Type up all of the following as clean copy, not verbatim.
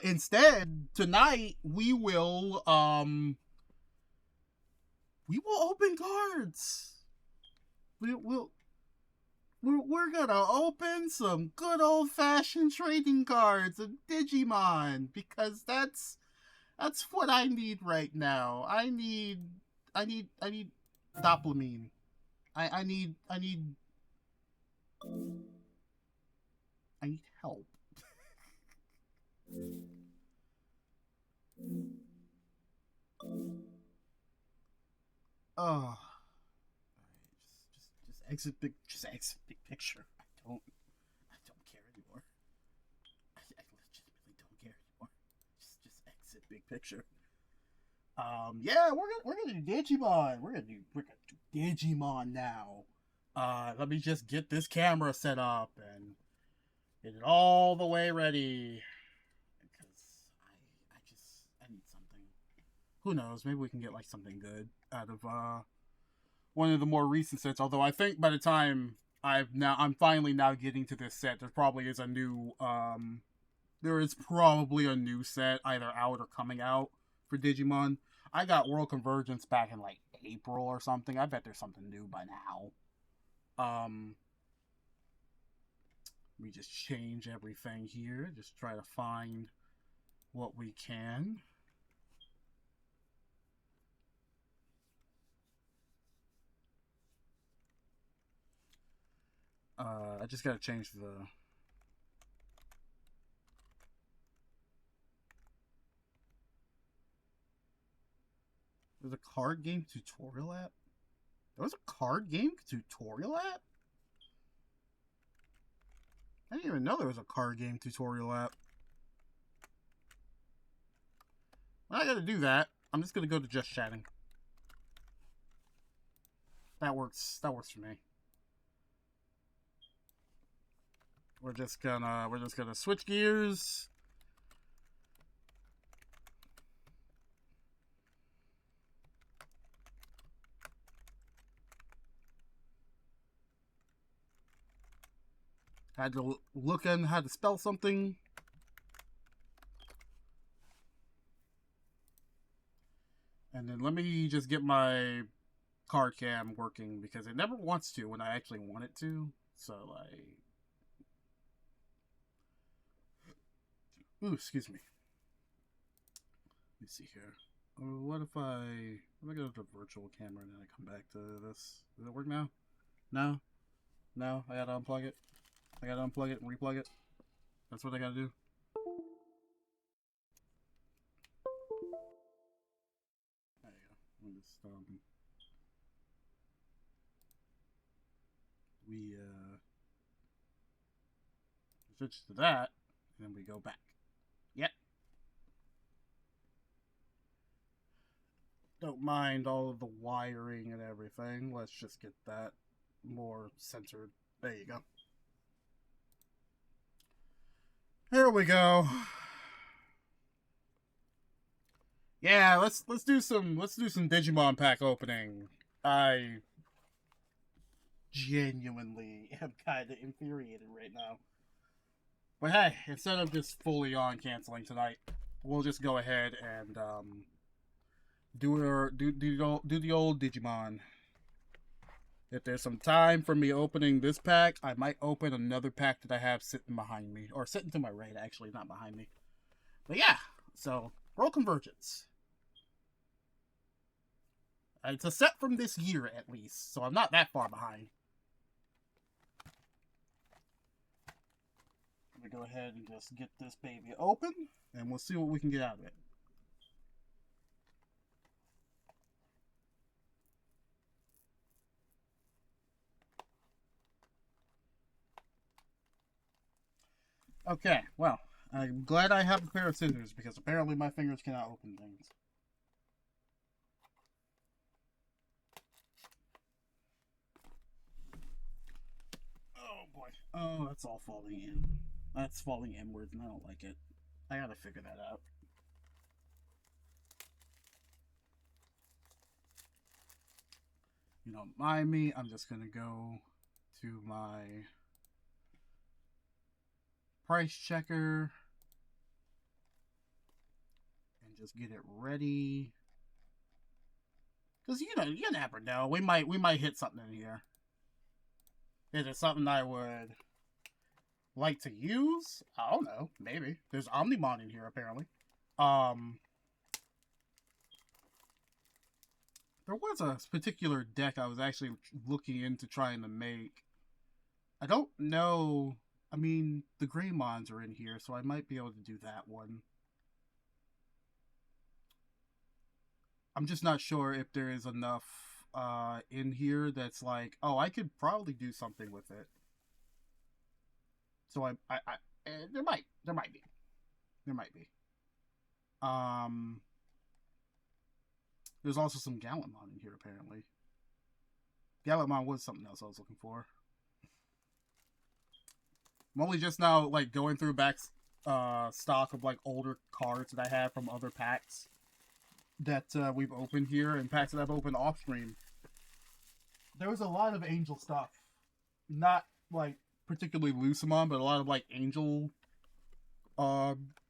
Instead, tonight we will open cards. We will we're gonna open some good old fashioned trading cards of Digimon because that's what I need right now. I need dopamine. I need help. Oh, just exit big picture. I don't care anymore. I legitimately don't care anymore. Just exit big picture. Yeah, we're gonna do Digimon. We're gonna do Digimon now. Let me just get this camera set up and get it all the way ready. Because I need something. Who knows? Maybe we can get like something good out of one of the more recent sets. Although I think by the time I'm finally now getting to this set, there is probably a new set either out or coming out for Digimon. I got World Convergence back in like April or something. I bet there's something new by now. We just change everything here. Just try to find what we can. I just gotta change the. There's a card game tutorial app? There was a card game tutorial app? I didn't even know there was a card game tutorial app. Well, I gotta do that. I'm just gonna go to just chatting. That works for me. We're just gonna switch gears. Had to look in how to spell something. And then let me just get my card cam working because it never wants to when I actually want it to. So like, ooh, excuse me. Let me see here. What if I go to the virtual camera and then I come back to this? Does it work now? No, no. I gotta unplug it. I gotta unplug it and replug it. That's what I gotta do. There you go. We'll just we switch to that, and then we go back. Yep. Don't mind all of the wiring and everything. Let's just get that more centered. There you go. Here we go. Yeah, let's do some Digimon pack opening. I genuinely am kind of infuriated right now. But hey, instead of just fully on canceling tonight, we'll just go ahead and do the old Digimon. If there's some time for me opening this pack, I might open another pack that I have sitting behind me. Or sitting to my right, actually, not behind me. But yeah, so, World Convergence. It's a set from this year, at least, so I'm not that far behind. Let me go ahead and just get this baby open, and we'll see what we can get out of it. Okay, well, I'm glad I have a pair of scissors, because apparently my fingers cannot open things. Oh boy. Oh, that's all falling in. That's falling inwards, and I don't like it. I gotta figure that out. You don't mind me, I'm just gonna go to my price checker. just get it ready. Because, you never know. We might hit something in here. Is it something I would like to use? I don't know. Maybe. There's Omnimon in here, apparently. There was a particular deck I was actually looking into trying to make. I don't know. I mean, the Greymons are in here, so I might be able to do that one. I'm just not sure if there is enough in here that's like, oh, I could probably do something with it. So there might be. There's also some Gallantmon in here apparently. Gallantmon was something else I was looking for. I'm only just now like going through back stock of like older cards that I have from other packs that we've opened here and packs that I've opened off stream. There was a lot of Angel stuff, not like particularly Lucamon, but a lot of like Angel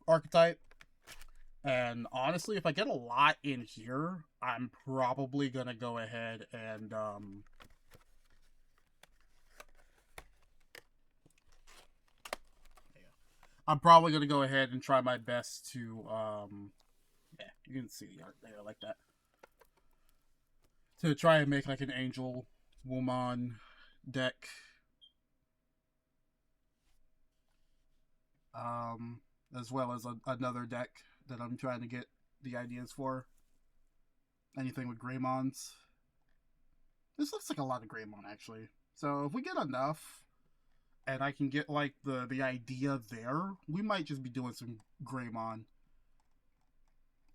archetype. And honestly, if I get a lot in here, I'm probably gonna go ahead and I'm probably gonna go ahead and try my best to yeah, you can see the art there like that. To try and make like an Angel Woman deck. As well as another deck that I'm trying to get the ideas for. Anything with Greymons. This looks like a lot of Greymon, actually. So if we get enough, and I can get like the idea there, we might just be doing some Greymon.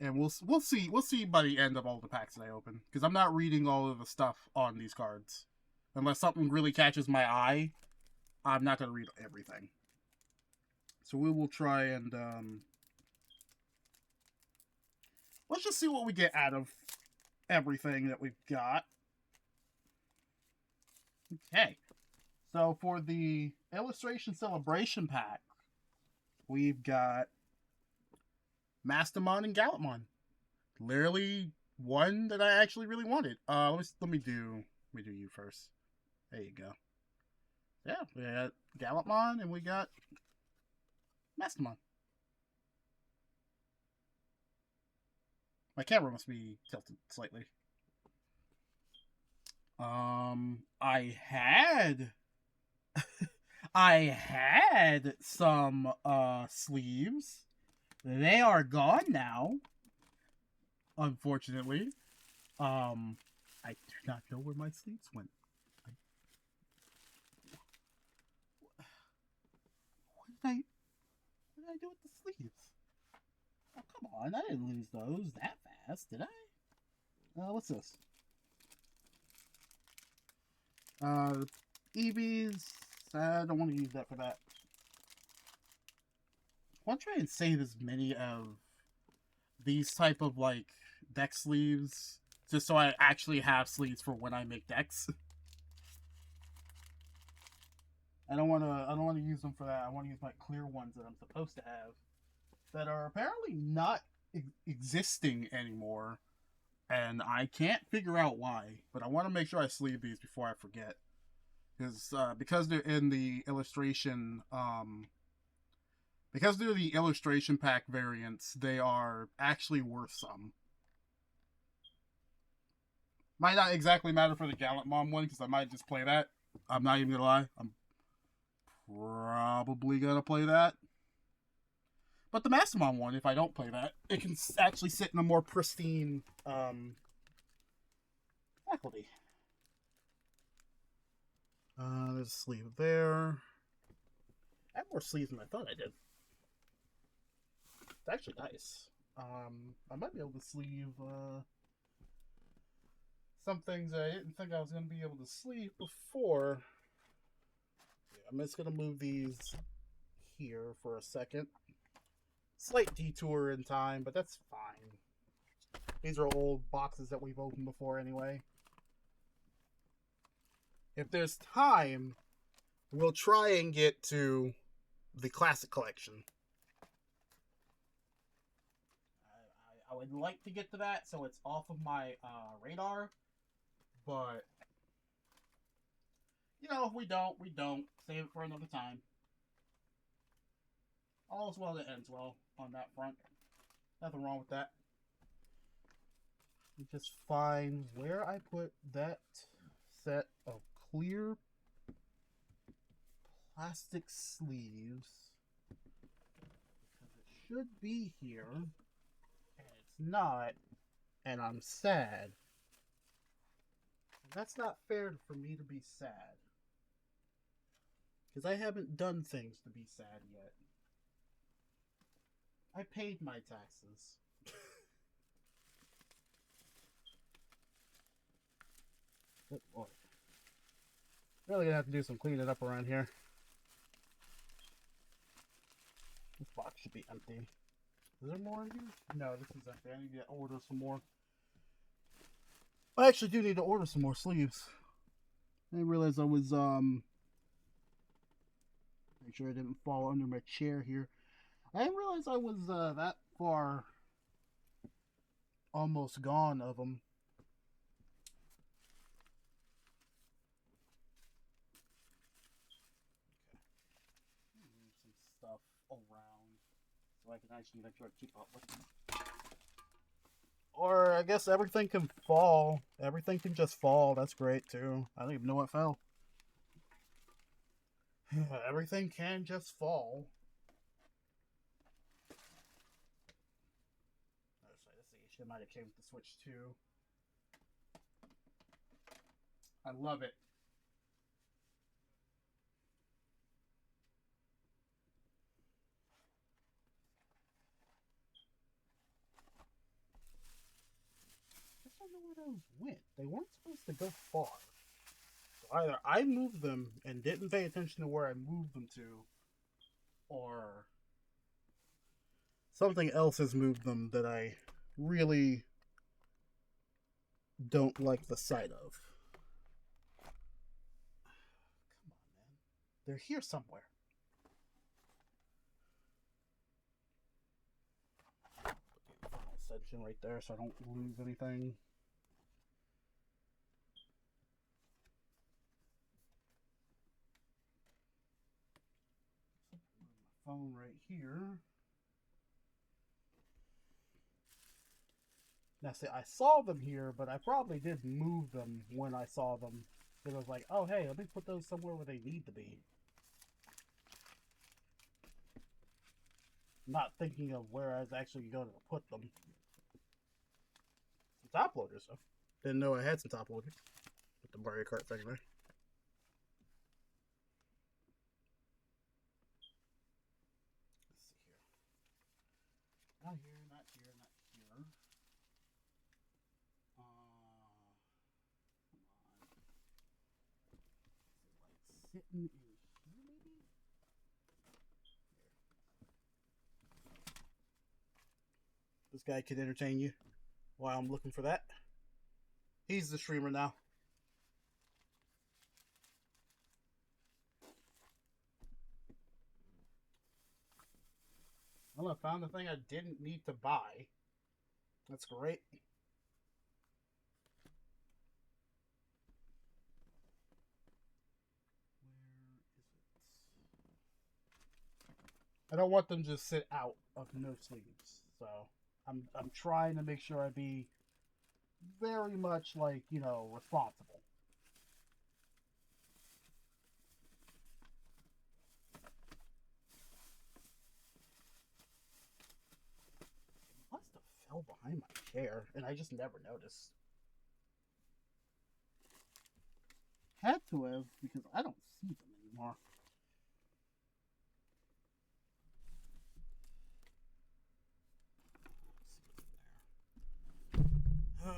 And we'll see by the end of all the packs that I open, because I'm not reading all of the stuff on these cards. Unless something really catches my eye, I'm not gonna read everything. So we will try and let's just see what we get out of everything that we've got. Okay. So for the Illustration Celebration pack, we've got Mastermon and Gallantmon. Literally one that I actually really wanted. Let me do you first. There you go. Yeah, we got Gallantmon and we got Mastermon. My camera must be tilted slightly. I had some sleeves. They are gone now, unfortunately. I do not know where my sleeves went. What did I do with the sleeves? Oh, come on, I didn't lose those that fast, did I? What's this? EVs. I don't want to use that for that. I want to try and save as many of these type of like deck sleeves, just so I actually have sleeves for when I make decks. I don't want to use them for that. I want to use my clear ones that I'm supposed to have, that are apparently not existing anymore, and I can't figure out why. But I want to make sure I sleeve these before I forget, because they're in the illustration. Because they're the illustration pack variants, they are actually worth some. Might not exactly matter for the Gallantmon one, because I might just play that. I'm not even gonna lie. I'm probably gonna play that. But the Mastermon one, if I don't play that, it can actually sit in a more pristine faculty. There's a sleeve there. I have more sleeves than I thought I did. It's actually nice. I might be able to sleeve some things I didn't think I was going to be able to sleeve before. Yeah, I'm just going to move these here for a second. Slight detour in time, but that's fine. These are old boxes that we've opened before anyway. If there's time, we'll try and get to the classic collection. would like to get to that so it's off of my radar, but you know, if we don't. Save it for another time. All's well that ends well on that front. Nothing wrong with that. Just find where I put that set of clear plastic sleeves, because it should be here and it's not, and I'm sad. That's not fair for me to be sad, because I haven't done things to be sad yet. I paid my taxes. Good Lord. Really gonna have to do some cleaning up around here. This box should be empty. Is there more in here? No, this is empty. I need to order some more. I actually do need to order some more sleeves. I didn't realize I was, make sure I didn't fall under my chair here. I didn't realize I was, that far almost gone of them. Okay. Move some stuff around so I can actually make sure I keep up with them. Or I guess everything can fall. Everything can just fall. That's great too. I don't even know what fell. Everything can just fall. Let's see. She might have came with the Switch too. I love it. I don't know where those went. They weren't supposed to go far. So either I moved them and didn't pay attention to where I moved them to, or something else has moved them that I really don't like the sight of. Come on, man. They're here somewhere. Put the final section right there so I don't lose anything. My phone right here. Now, see, I saw them here, but I probably did move them when I saw them. It was like, oh, hey, let me put those somewhere where they need to be. Not thinking of where I was actually going to put them. Some top loaders, though. Didn't know I had some top loaders. Put the Mario Kart thing there. Let's see here. Not here, not here, not here. Come on. Is it like sitting in here, maybe? This guy could entertain you while I'm looking for that. He's the streamer now. Well, I found the thing I didn't need to buy. That's great. I don't want them to sit out of no sleeves, so I'm trying to make sure I be very much like, you know, responsible. It must have fell behind my chair, and I just never noticed. Had to have, because I don't see them anymore. Oh, man.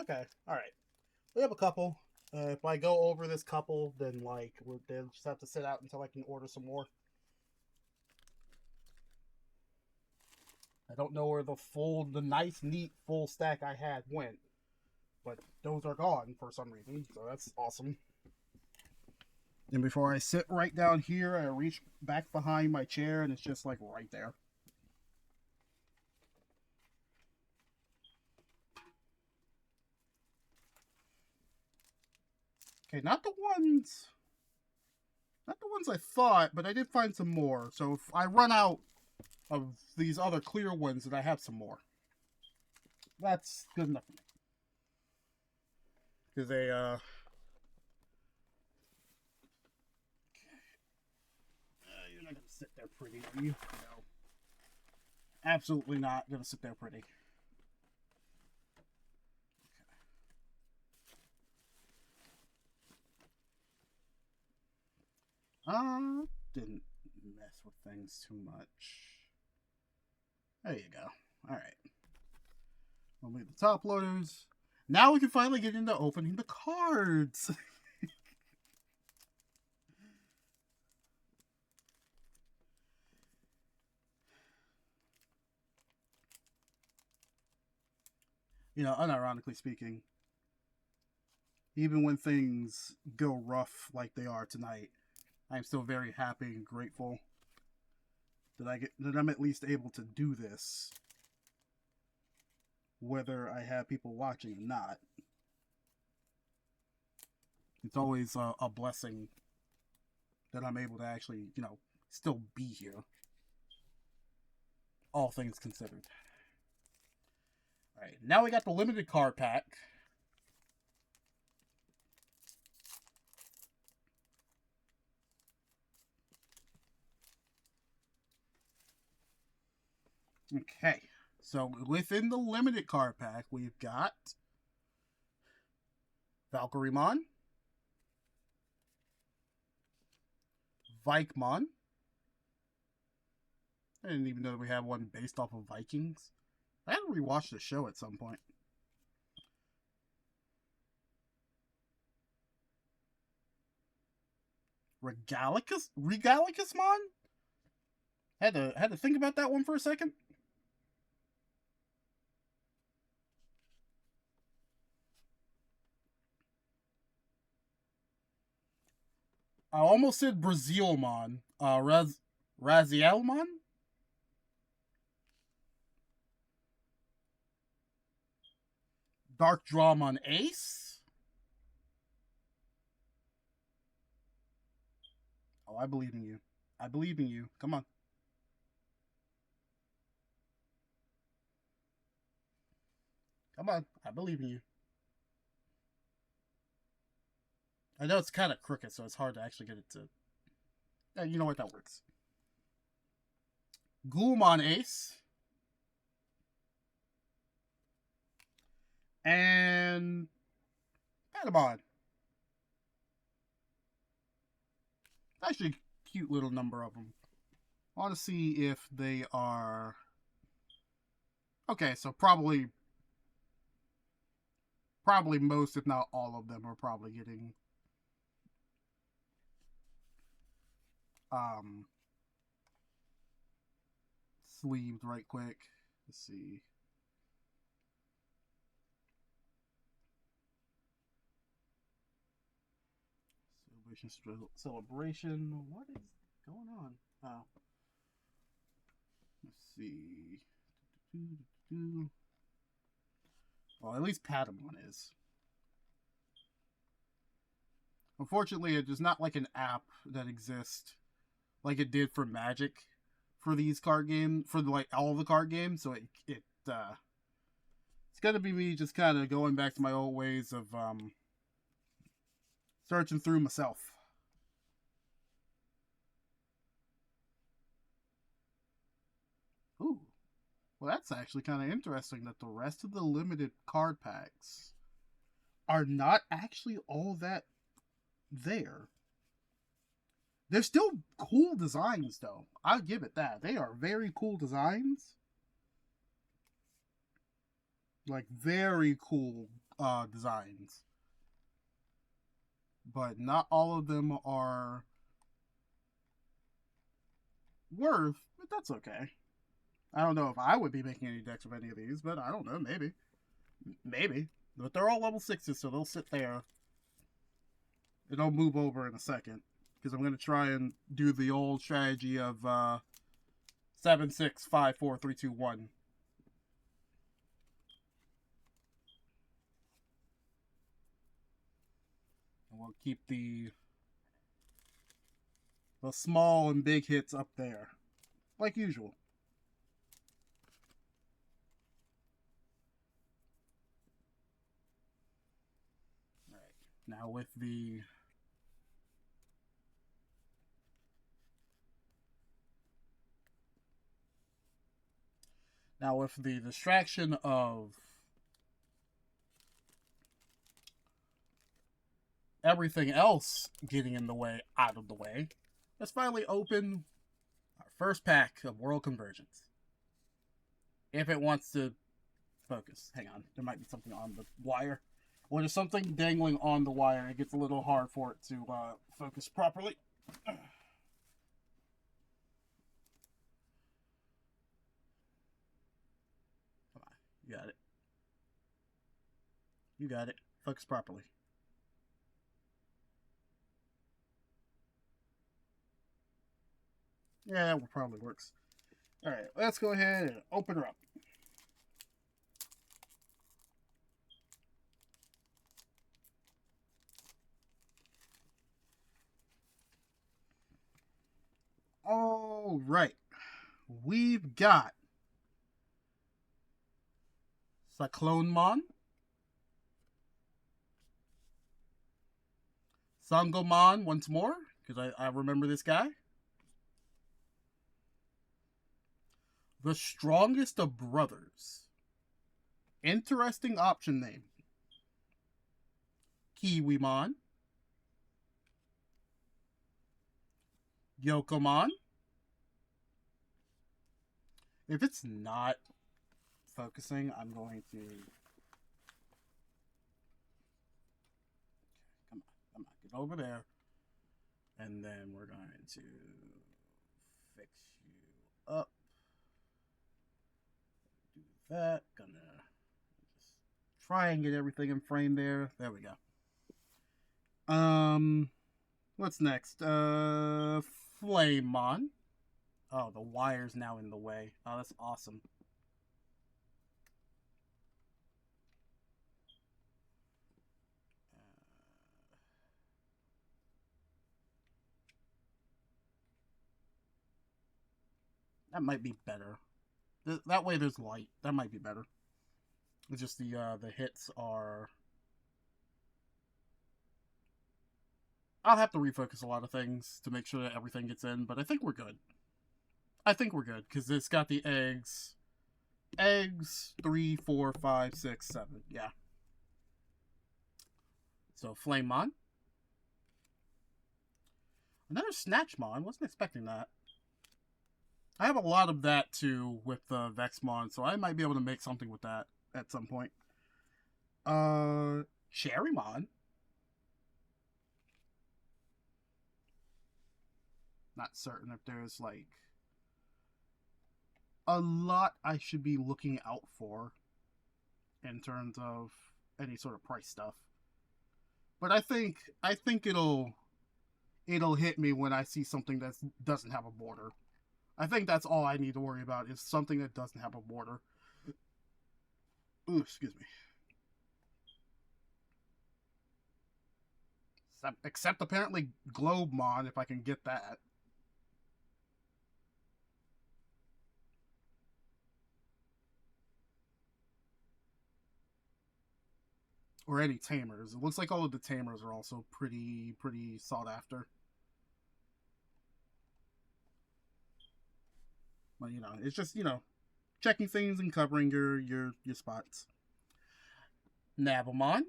Okay, alright. We have a couple. If I go over this couple, then like they'll just have to sit out until I can order some more. I don't know where the nice, neat, full stack I had went, but those are gone for some reason, so that's awesome. And before I sit right down here, I reach back behind my chair, and it's just like right there. Okay, not the ones I thought, but I did find some more. So if I run out of these other clear ones, then I have some more. That's good enough for me. Because you're not gonna sit there pretty, are you? No, absolutely not gonna sit there pretty. Didn't mess with things too much. There you go. All right. I'll leave the top loaders. Now we can finally get into opening the cards. You know, unironically speaking, even when things go rough like they are tonight, I'm still very happy and grateful that I'm at least able to do this, whether I have people watching or not. It's always a blessing that I'm able to actually, still be here. All things considered. All right, now we got the limited card pack. Okay, so within the limited card pack, we've got Valkyrie'mon, Vikemon. I didn't even know that we had one based off of Vikings. I had to rewatch the show at some point. Regalicusmon? Had to think about that one for a second. I almost said Brazilmon. Razielmon? Dark Drawmon Ace? Oh, I believe in you. I believe in you. Come on. Come on. I believe in you. I know it's kind of crooked, so it's hard to actually get it to. You know what? That works. Ghoulmon Ace. And Patamon. Actually, a cute little number of them. I want to see if they are. Okay, so probably most, if not all of them, are probably getting sleeved right quick. Let's see. Celebration. What is going on? Oh. Let's see. Well, at least Patamon is. Unfortunately, it is not like an app that exists like it did for Magic for these card games, for like all the card games. So it's gonna be me just kind of going back to my old ways of searching through myself. Ooh, well, that's actually kind of interesting that the rest of the limited card packs are not actually all that there. They're still cool designs, though. I'll give it that. They are very cool designs. Like, very cool designs. But not all of them are worth, but that's okay. I don't know if I would be making any decks with any of these, but I don't know. Maybe. Maybe. But they're all level 6s, so they'll sit there. And I'll move over in a second. Because I'm going to try and do the old strategy of 7, 6, 5, 4, 3, 2, 1. And we'll keep the small and big hits up there. Like usual. Alright. Now with the distraction of everything else getting in the way, out of the way, let's finally open our first pack of World Convergence. If it wants to focus. Hang on. There might be something on the wire. When there's something dangling on the wire, it gets a little hard for it to focus properly. Come on. You got it. You got it. Focus properly. Yeah, that probably works. Alright, let's go ahead and open her up. All right. We've got Cyclonemon, Sangomon once more, because I remember this guy. The Strongest of Brothers. Interesting option name. Kiwimon, Yokomon. If it's not focusing, I'm going to... Come on, get over there. And then we're going to fix you up. Do that. Gonna just try and get everything in frame there. There we go. What's next? Flamemon. Oh, the wire's now in the way. Oh, that's awesome. That might be better. That way there's light. That might be better. It's just the hits are... I'll have to refocus a lot of things to make sure that everything gets in, but I think we're good. I think we're good, because it's got the eggs. Eggs, 3, 4, 5, 6, 7. Yeah. So, Flamemon. Another Snatchmon. Wasn't expecting that. I have a lot of that, too, with Vexmon, so I might be able to make something with that at some point. Cherrymon. Not certain if there's, like, a lot I should be looking out for in terms of any sort of price stuff. But I think it'll hit me when I see something that doesn't have a border. I think that's all I need to worry about is something that doesn't have a border. Ooh, excuse me. Except apparently Globemon, if I can get that. Or any tamers. It looks like all of the tamers are also pretty sought after. But you know, it's just, you know, checking things and covering your spots. Nabamon.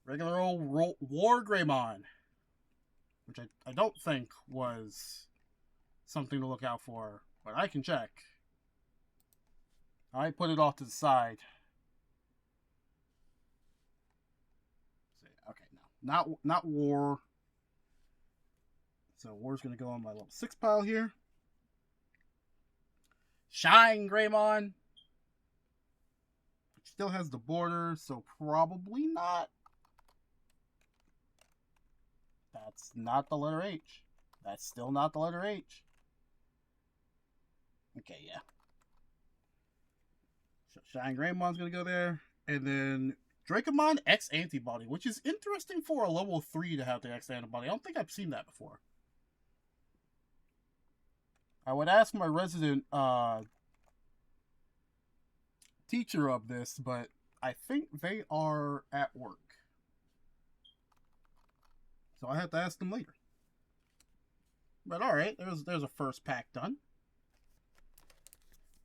Regular old War Greymon. Which I don't think was something to look out for, but I can check. I put it off to the side. Okay, no. Not War. So War's going to go on my level 6 pile here. Shine Greymon. Still has the border, so probably not. That's not the letter H. That's still not the letter H. Okay, yeah. So Shine Greymon's gonna go there. And then Dracomon X Antibody, which is interesting for a level 3 to have the X Antibody. I don't think I've seen that before. I would ask my resident teacher of this, but I think they are at work. So I have to ask them later. But alright, there's a first pack done.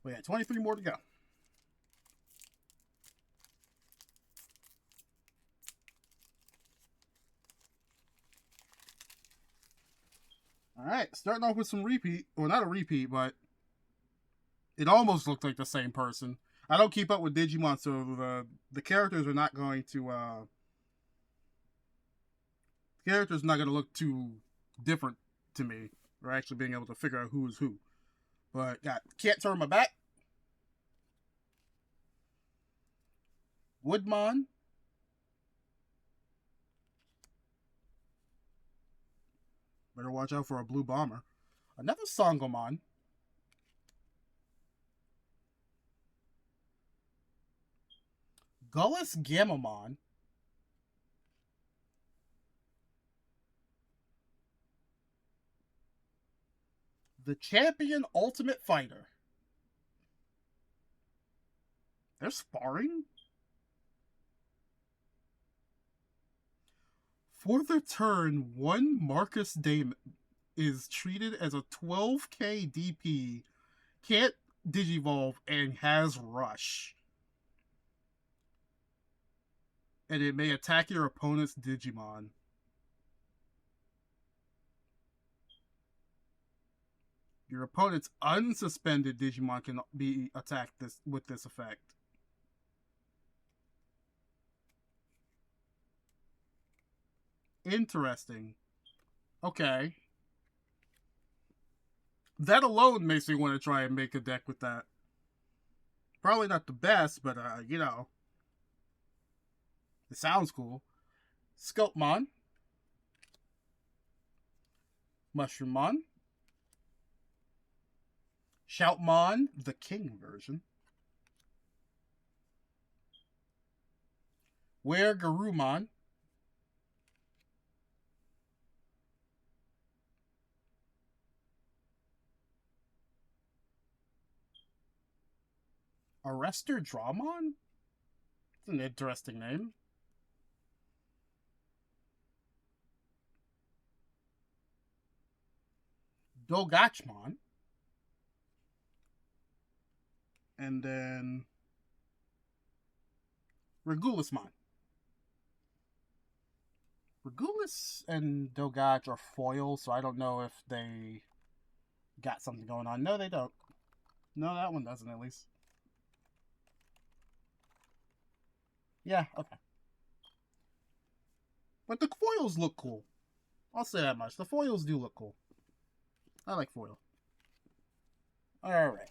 We got 23 more to go. Alright, starting off with some repeat. Well, not a repeat, but it almost looked like the same person. I don't keep up with Digimon, so the characters are not going to the character's not going to look too different to me, or actually being able to figure out who is who. But got Can't Turn My Back, Woodmon, better watch out for a blue bomber, another Sangomon, Gullus Gamamon, the Champion Ultimate Fighter. They're sparring? For the turn, one Marcus Damon is treated as a 12k DP, can't Digivolve, and has Rush. And it may attack your opponent's Digimon. Your opponent's unsuspended Digimon can be attacked with this effect. Interesting. Okay. That alone makes me want to try and make a deck with that. Probably not the best, but, you know. It sounds cool. Sculptmon. Mushroommon. Shoutmon, the King version. Were-Garurumon. Arrestor Drawmon? It's an interesting name. Dogachmon. And then Regulusmon. Regulus and Dogach are foil, so I don't know if they got something going on. No, they don't. No, that one doesn't, at least. Yeah, okay. But the foils look cool. I'll say that much. The foils do look cool. I like foil. Alright.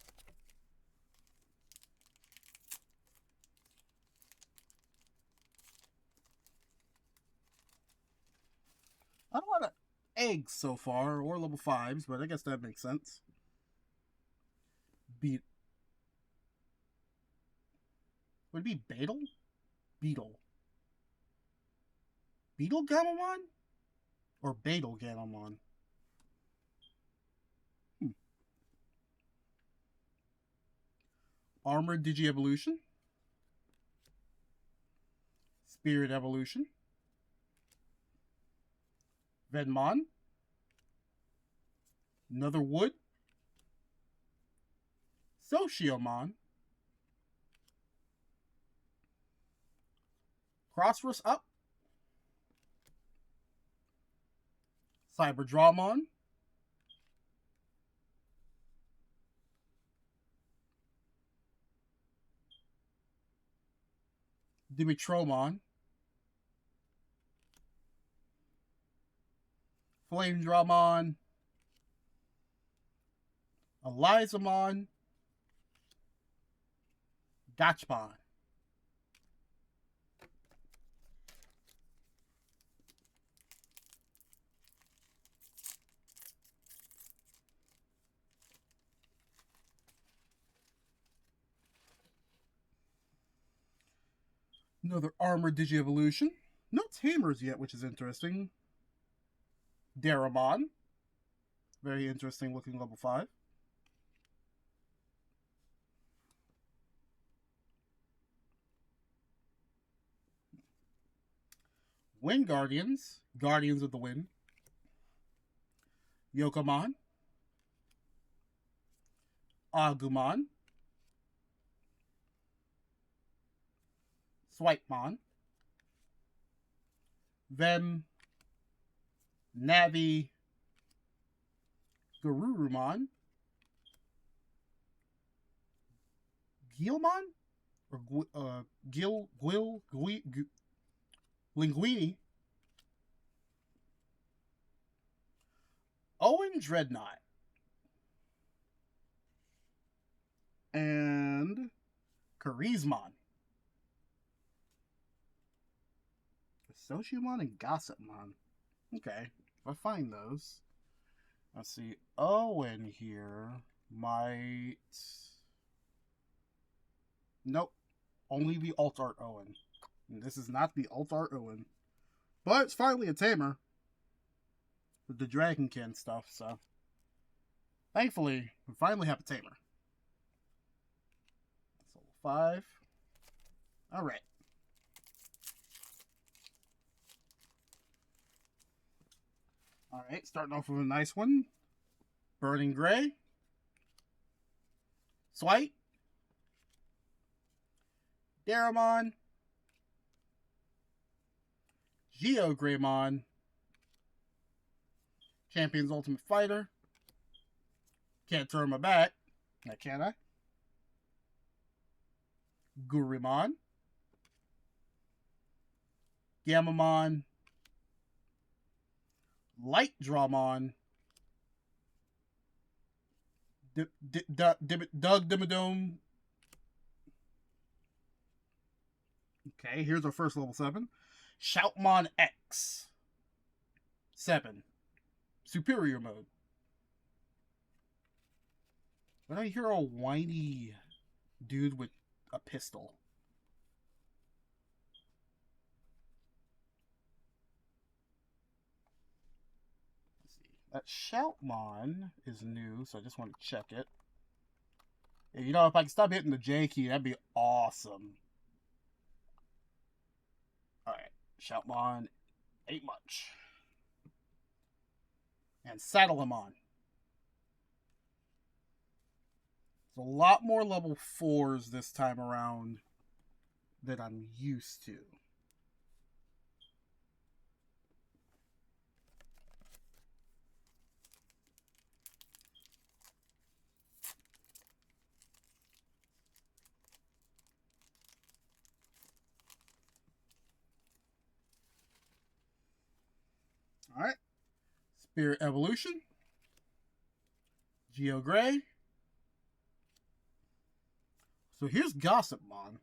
I don't want eggs so far, or level 5s, but I guess that makes sense. Would it be Beetle? Beetle. Beetle Gamamon? Or Beetle Gamamon? Armored Digievolution. Spirit Evolution. Venmon. Another Wood. Sociomon. Crossrus Up. Cyberdrawmon. Dimitromon. Flame Drawmon. Elizamon. Gachbon. Another Armored Digievolution. No Tamers yet, which is interesting. Daramon. Very interesting looking level 5. Wind Guardians. Guardians of the Wind. Yokomon. Agumon. Swipemon. Vem. Navi. Garurumon. Gilmon? Or Linguini. Owen Dreadnought. And Charismon. Sociumon and Gossipmon. Okay. If I find those. Let's see. Owen here might. Nope. Only the alt art Owen. And this is not the alt art Owen. But it's finally a tamer. With the Dragonkin stuff, so. Thankfully, we finally have a tamer. That's level 5. Alright. Alright, starting off with a nice one. Burning Gray. Swipe. Daramon. Geogreymon. Champion's Ultimate Fighter. Can't turn my back. Now can I? Gurimon. Gamamon. Light Drawmon. Doug Dimmadome. Okay, here's our first level 7. Shoutmon X. 7. Superior mode. When I hear a whiny dude with a pistol. Let's see. That Shoutmon is new, so I just want to check it. And, you know, if I can stop hitting the J key, that'd be awesome. Alright, Shoutmon ain't much. And Saddlemon. There's a lot more level 4s this time around than I'm used to. Alright. Spirit Evolution. Geogray. So here's Gossipmon.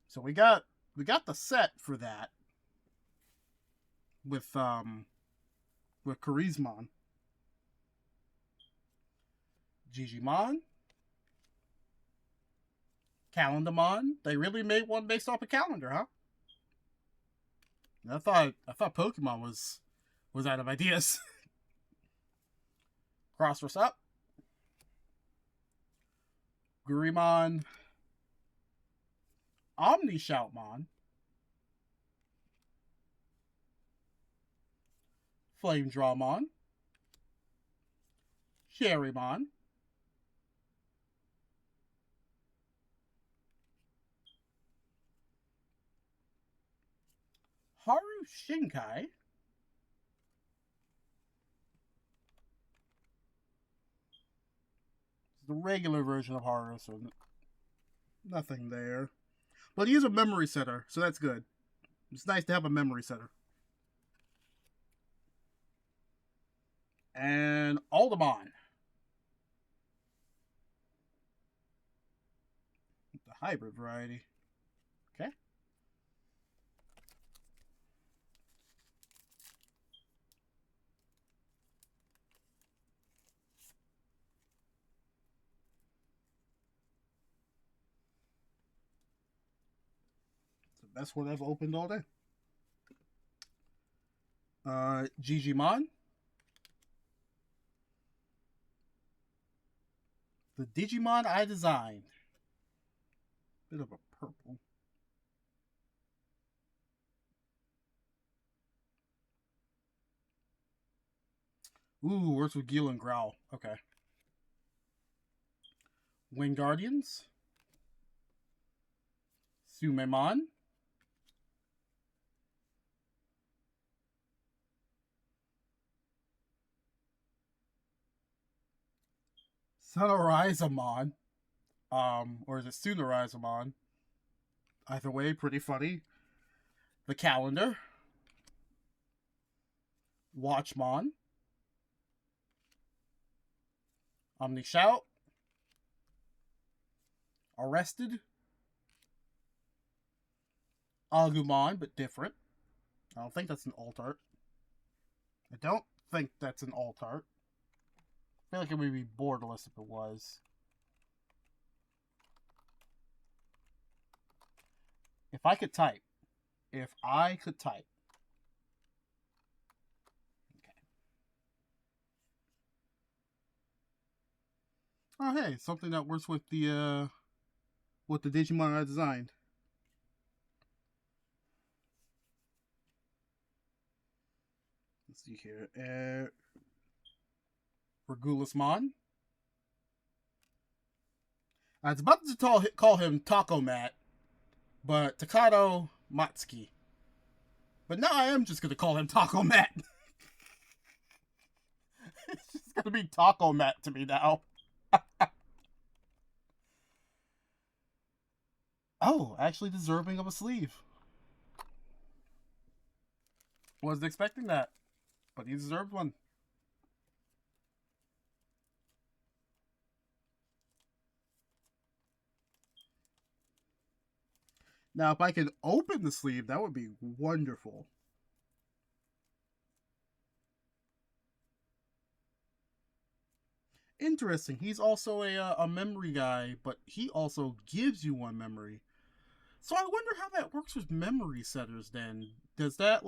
So we got the set for that with Charismon. Gigimon. Calendarmon. They really made one based off a calendar, huh? I thought Pokemon was out of ideas. Crossroads up. Gurimon. Omni Shoutmon. Flame Drawmon. Cherrymon. Haru Shinkai. It's the regular version of Haru, so nothing there. But he is a memory setter, so that's good. It's nice to have a memory setter. And Aldemon. The hybrid variety. Okay. It's the best one I've opened all day. Digimon. The Digimon I designed. Bit of a purple. Ooh, works with Gil and Growl. Okay. Wind Guardians. Sumemon. Sonorizamon. Or is it Sunarizamon? Either way, pretty funny. The Calendar. Watchmon. Omnishout. Arrested. Agumon, but different. I don't think that's an alt art. I don't think that's an alt art. I feel like it would be borderless if it was. If I could type. If I could type. Okay. Oh, hey, something that works with the Digimon I designed. Let's see here. Regulusmon. I was about to call him Taco Mat, but Takato Matsuki. But now I am just going to call him Taco Mat. It's just going to be Taco Mat to me now. Oh, actually deserving of a sleeve. Wasn't expecting that, but he deserved one. Now, if I could open the sleeve, that would be wonderful. Interesting. He's also a memory guy, but he also gives you one memory. So I wonder how that works with memory setters then. Does that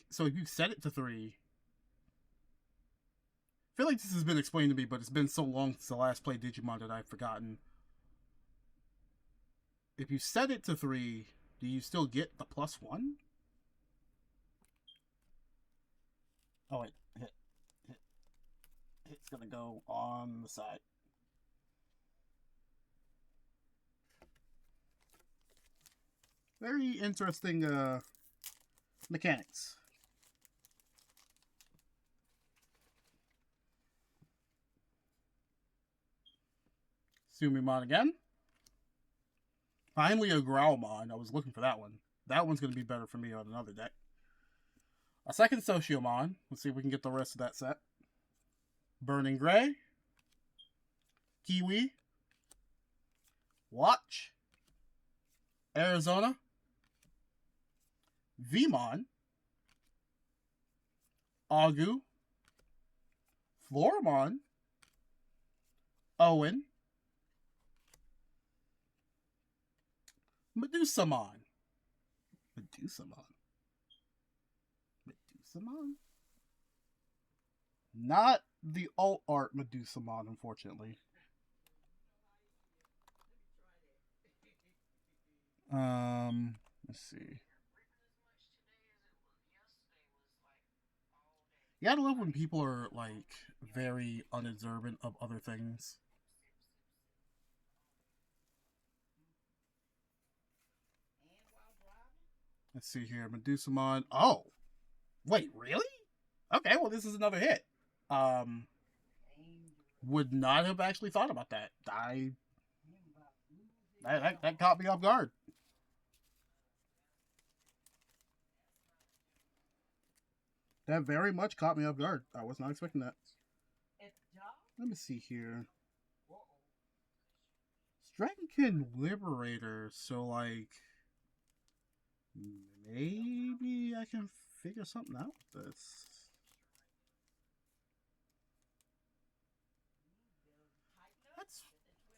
so if you set it to 3, I feel like this has been explained to me, but it's been so long since the last played Digimon that I've forgotten. If you set it to 3, do you still get the +1? Oh wait, hit's gonna go on the side. Very interesting mechanics. Sumimon again. Finally a Growlmon. I was looking for that one. That one's going to be better for me on another deck. A second Sociomon. Let's see if we can get the rest of that set. Burning Gray. Kiwi. Watch. Arizona. Vmon. Agu. Floramon. Owen. Medusamon. Medusamon. Not the alt art Medusamon, unfortunately. Let's see. You gotta love when people are very unobservant of other things. Let's see here, Medusamon. Oh, wait, really? Okay, well, this is another hit. Um, would not have actually thought about that. That caught me off guard. That very much caught me off guard. I was not expecting that. Let me see here. Dragonkin Liberator, so like maybe I can figure something out with this.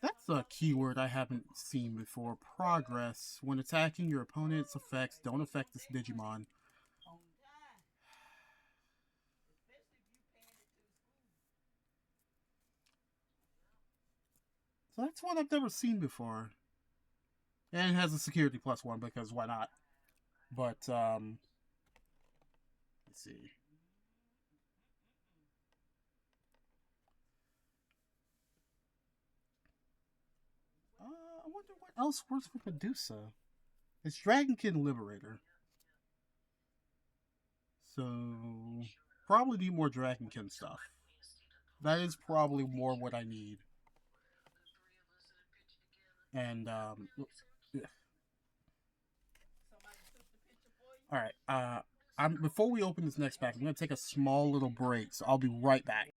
That's a keyword I haven't seen before. Progress. When attacking, your opponent's effects don't affect this Digimon. So that's one I've never seen before. And it has a security +1 because why not? But let's see. I wonder what else works with Medusa. It's Dragonkin Liberator. So probably need more Dragonkin stuff. That is probably more what I need. And yeah. All right. I'm before we open this next pack, I'm gonna take a small little break, so I'll be right back.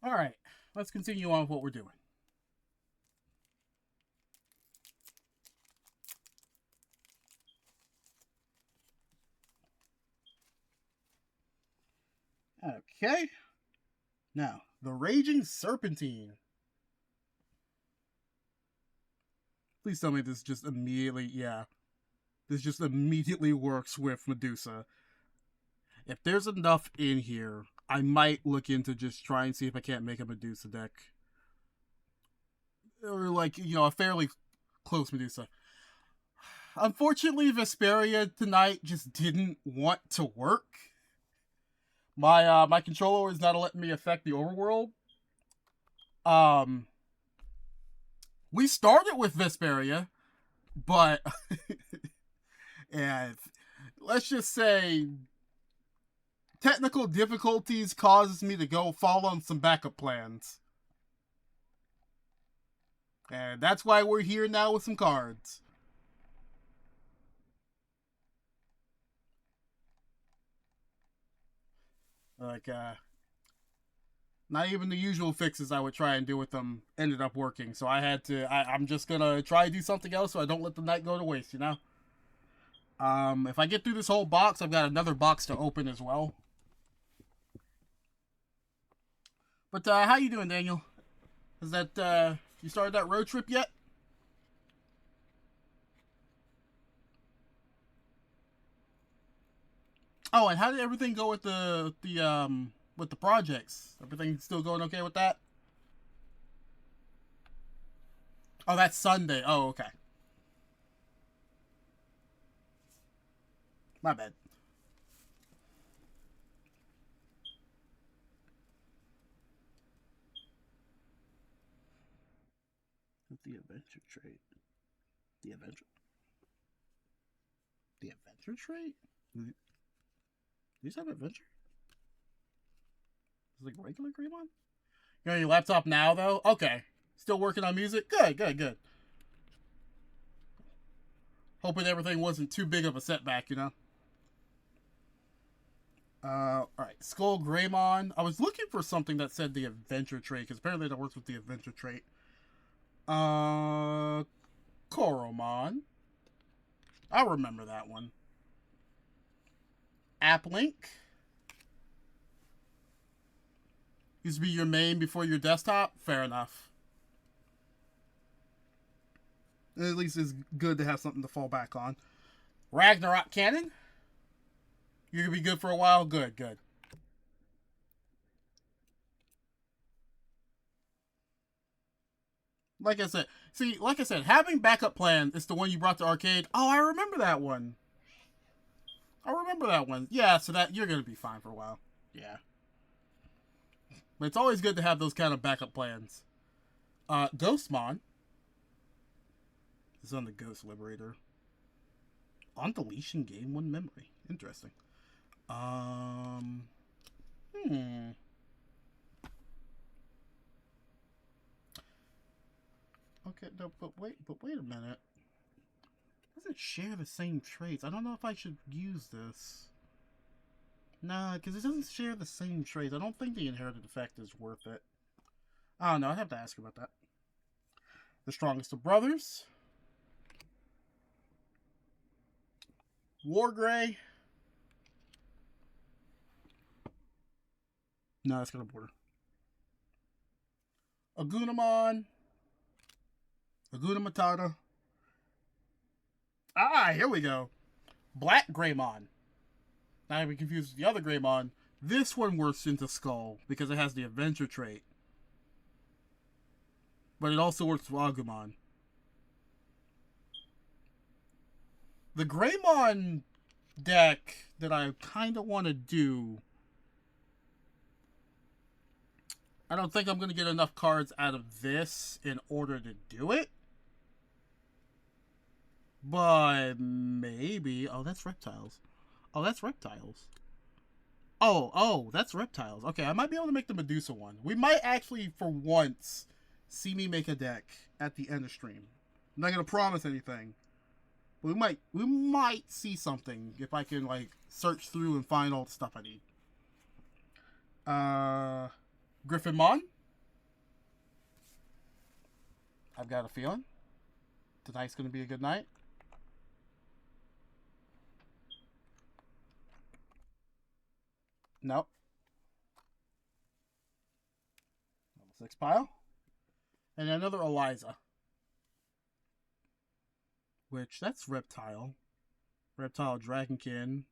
All right, let's continue on with what we're doing. Okay. Now, the Raging Serpentine. Please tell me this just immediately, yeah. This just immediately works with Medusa. If there's enough in here, I might look into just try and see if I can't make a Medusa deck. Or like, a fairly close Medusa. Unfortunately, Vesperia tonight just didn't want to work. My controller is not letting me affect the overworld. We started with Vesperia, but and let's just say technical difficulties causes me to go fall on some backup plans. And that's why we're here now with some cards. Like, not even the usual fixes I would try and do with them ended up working. So I had to, I'm just gonna try to do something else so I don't let the night go to waste, you know? If I get through this whole box, I've got another box to open as well. But, how you doing, Daniel? Is that, you started that road trip yet? Oh, and how did everything go with with the projects? Everything still going okay with that? Oh, that's Sunday. Oh, okay. My bad. With the adventure trait. The adventure. The adventure trait. These have adventure. It's like regular Greymon. You on your laptop now though? Okay. Still working on music? Good, good, good. Hoping everything wasn't too big of a setback, you know? Alright. Skull Greymon. I was looking for something that said the adventure trait, because apparently that works with the adventure trait. Koromon. I remember that one. Applink. Used to be your main before your desktop? Fair enough. At least it's good to have something to fall back on. Ragnarok Cannon. You're going to be good for a while? Good, good. Like I said, having backup plan is the one you brought to arcade. Oh, I remember that one. Yeah, so that you're going to be fine for a while. Yeah. But it's always good to have those kind of backup plans. Ghostmon is on the Ghost Liberator. On deletion, gain 1 memory. Interesting. Okay, no, but wait a minute. It doesn't share the same traits. I don't know if I should use this. Nah, because it doesn't share the same traits. I don't think the inherited effect is worth it. I don't know. I'd have to ask about that. The Strongest of Brothers. Wargrey. No, that's gonna border. Agunamon. Aguna Matata. Ah, here we go. Black Greymon. Not to be confused with the other Greymon. This one works into Skull because it has the Adventure trait. But it also works with Agumon. The Greymon deck that I kind of want to do, I don't think I'm going to get enough cards out of this in order to do it. But maybe. Oh, that's reptiles. Oh, that's reptiles. Oh, that's reptiles. Okay, I might be able to make the Medusa one. We might actually, for once, see me make a deck at the end of stream. I'm not going to promise anything. But we might see something if I can, like, search through and find all the stuff I need. Griffinmon. I've got a feeling tonight's going to be a good night. Nope. Level 6 pile. And another Eliza. Which, that's Reptile. Reptile Dragonkin.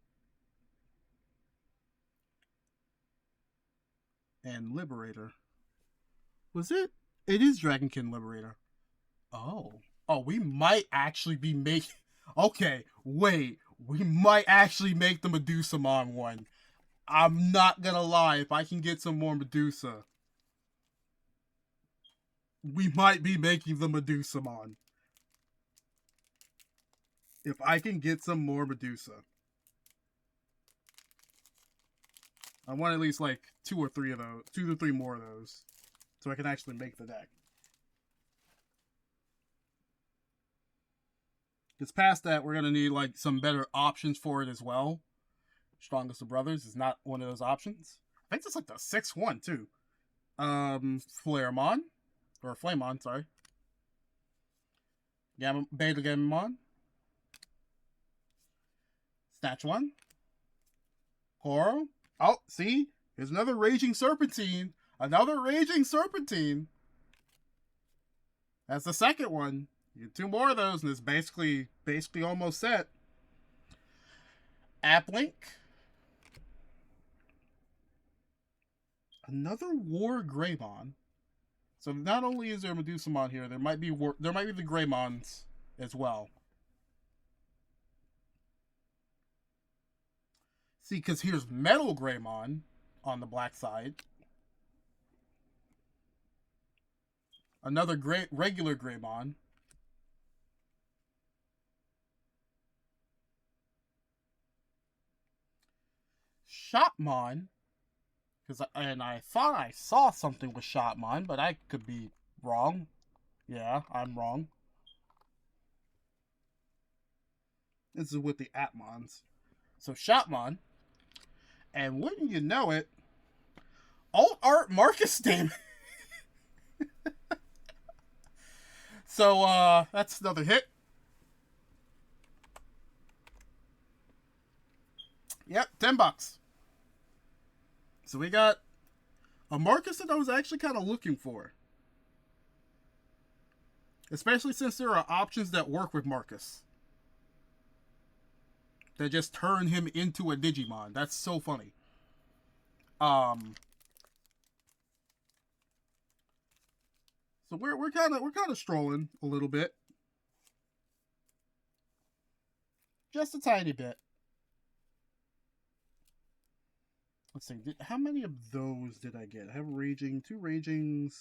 And Liberator. Was it? It is Dragonkin Liberator. Oh. Oh, we might actually be making... Okay, wait. We might actually make the Medusamon one. I'm not gonna lie. If I can get some more Medusa, we might be making the Medusamon. If I can get some more Medusa. I want at least like 2 or 3 of those. 2 to 3 more of those. So I can actually make the deck. Because past that, we're going to need like some better options for it as well. Strongest of Brothers is not one of those options. I think it's like the 6-1 too. Flareon. Or Flamon, sorry. Beta Gammamon. Snatch one. Koro. Oh, see? Here's another Raging Serpentine. Another Raging Serpentine. That's the second one. You get 2 more of those, and it's basically almost set. Applink. Another War Greymon. So not only is there a Medusamon here, there might be the Greymons as well. See, because here's Metal Greymon on the black side. Another regular Greymon. Shopmon. And I thought I saw something with Shopmon, but I could be wrong. Yeah, I'm wrong. This is with the Atmons. So Shopmon. And wouldn't you know it, Alt Art Marcus Damon. So, that's another hit. Yep, $10. So we got a Marcus that I was actually kind of looking for. Especially since there are options that work with Marcus. that just turn him into a Digimon. That's so funny. Um, so we're kind of strolling a little bit, just a tiny bit. Let's see, how many of those did I get? I have Raging, 2 Ragings.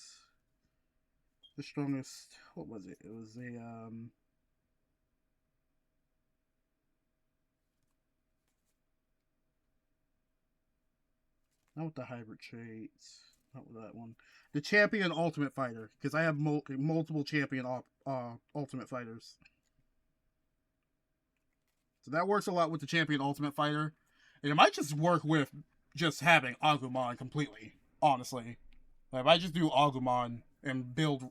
The strongest, what was it? It was a, not with the hybrid traits. Not with that one. The Champion Ultimate Fighter, because I have multiple Champion Ultimate Fighters. So that works a lot with the Champion Ultimate Fighter. And it might just work with just having Agumon completely, honestly. Like if I just do Agumon and build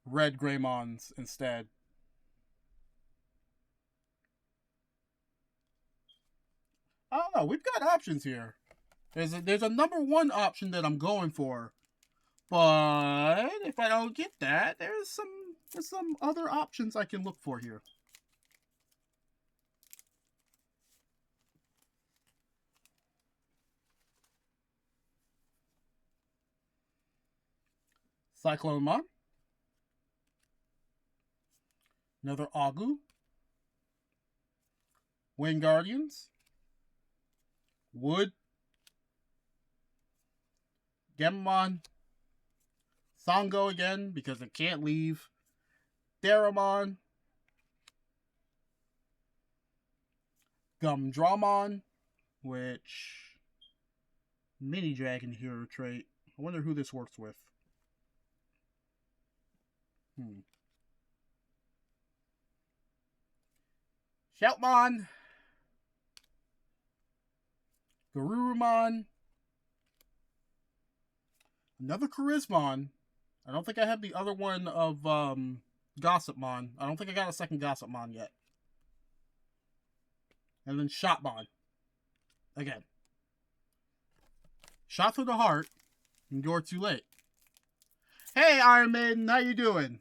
red Greymons instead. I don't know. We've got options here. There's a number one option that I'm going for, but if I don't get that, there's some other options I can look for here. Cyclonemon, another Agu, Wingardians, Wood, Gemamon, Sango again because it can't leave, Daramon, Gumdramon, which Mini Dragon Hero trait. I wonder who this works with. Shoutmon, Garurumon, another Charismon. I don't think I have the other one of Gossipmon. I don't think I got a second Gossipmon yet. And then Shotmon. Again. Shot through the heart, and you're too late. Hey, Iron Maiden, how you doing?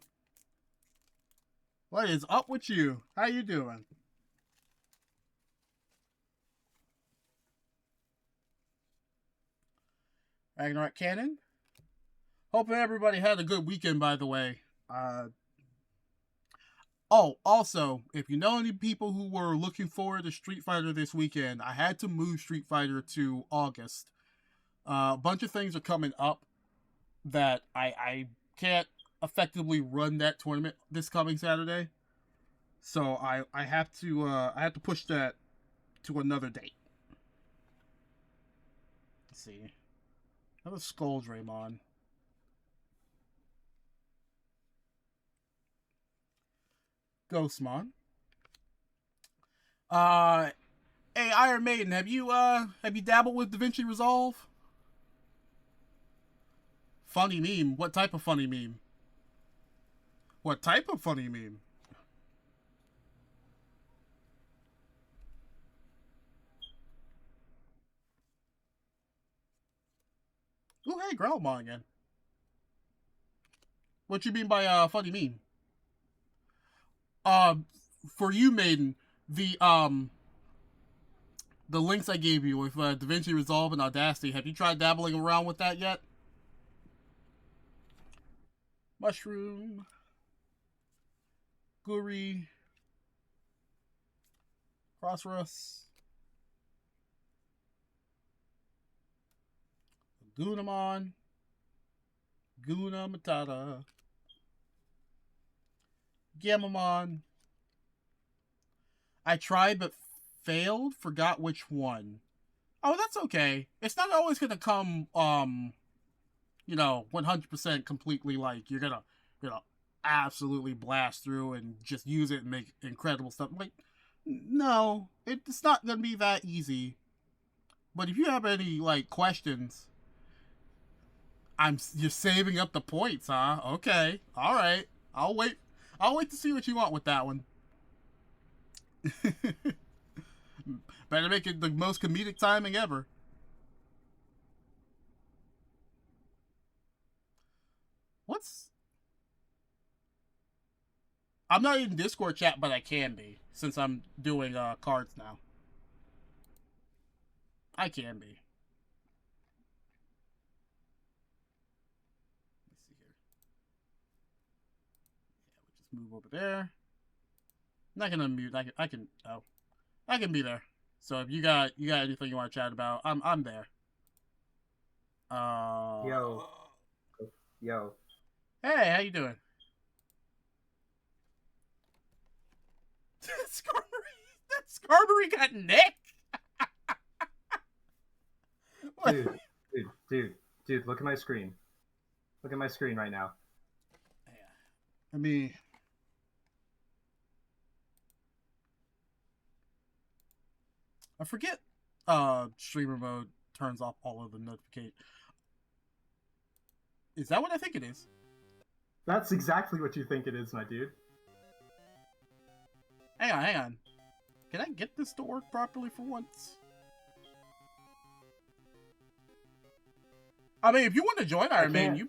What is up with you? How you doing? Ragnarok Cannon. Hoping everybody had a good weekend, by the way. Oh, also, if you know any people who were looking forward to Street Fighter this weekend, I had to move Street Fighter to August. A bunch of things are coming up that I can't effectively run that tournament this coming Saturday. So I have to push that to another date. Let's see. Another Skull Draymon. Ghostmon. Hey Iron Maiden, have you dabbled with DaVinci Resolve? Funny meme. What type of funny meme? What type of funny meme? Oh, hey, Growlmon again. What you mean by funny meme? For you, Maiden, the links I gave you with DaVinci Resolve and Audacity, have you tried dabbling around with that yet? Mushroom, Guri, Crossrus, Gunamon, Guna Matata, Gamamon. I tried but failed, forgot which one. Oh, that's okay. It's not always gonna come 100% completely like you're gonna absolutely blast through and just use it and make incredible stuff. Like, no, it's not gonna be that easy. But if you have any like questions, you're saving up the points, huh? Okay, all right. I'll wait. I'll wait to see what you want with that one. Better make it the most comedic timing ever. What's I'm not in Discord chat, but I can be since I'm doing cards now. I can be. Let's see here. Yeah, we'll just move over there. I'm not gonna mute. I can. Oh, I can be there. So if you got anything you want to chat about, I'm there. Yo. Yo. Hey, how you doing? That Skarmory got neck. Dude, dude, look at my screen. Look at my screen right now. I mean, I forget. Streamer mode turns off all of the notifications. Is that what I think it is? That's exactly what you think it is, my dude. Hang on. Can I get this to work properly for once? I mean, if you want to join Iron Man, you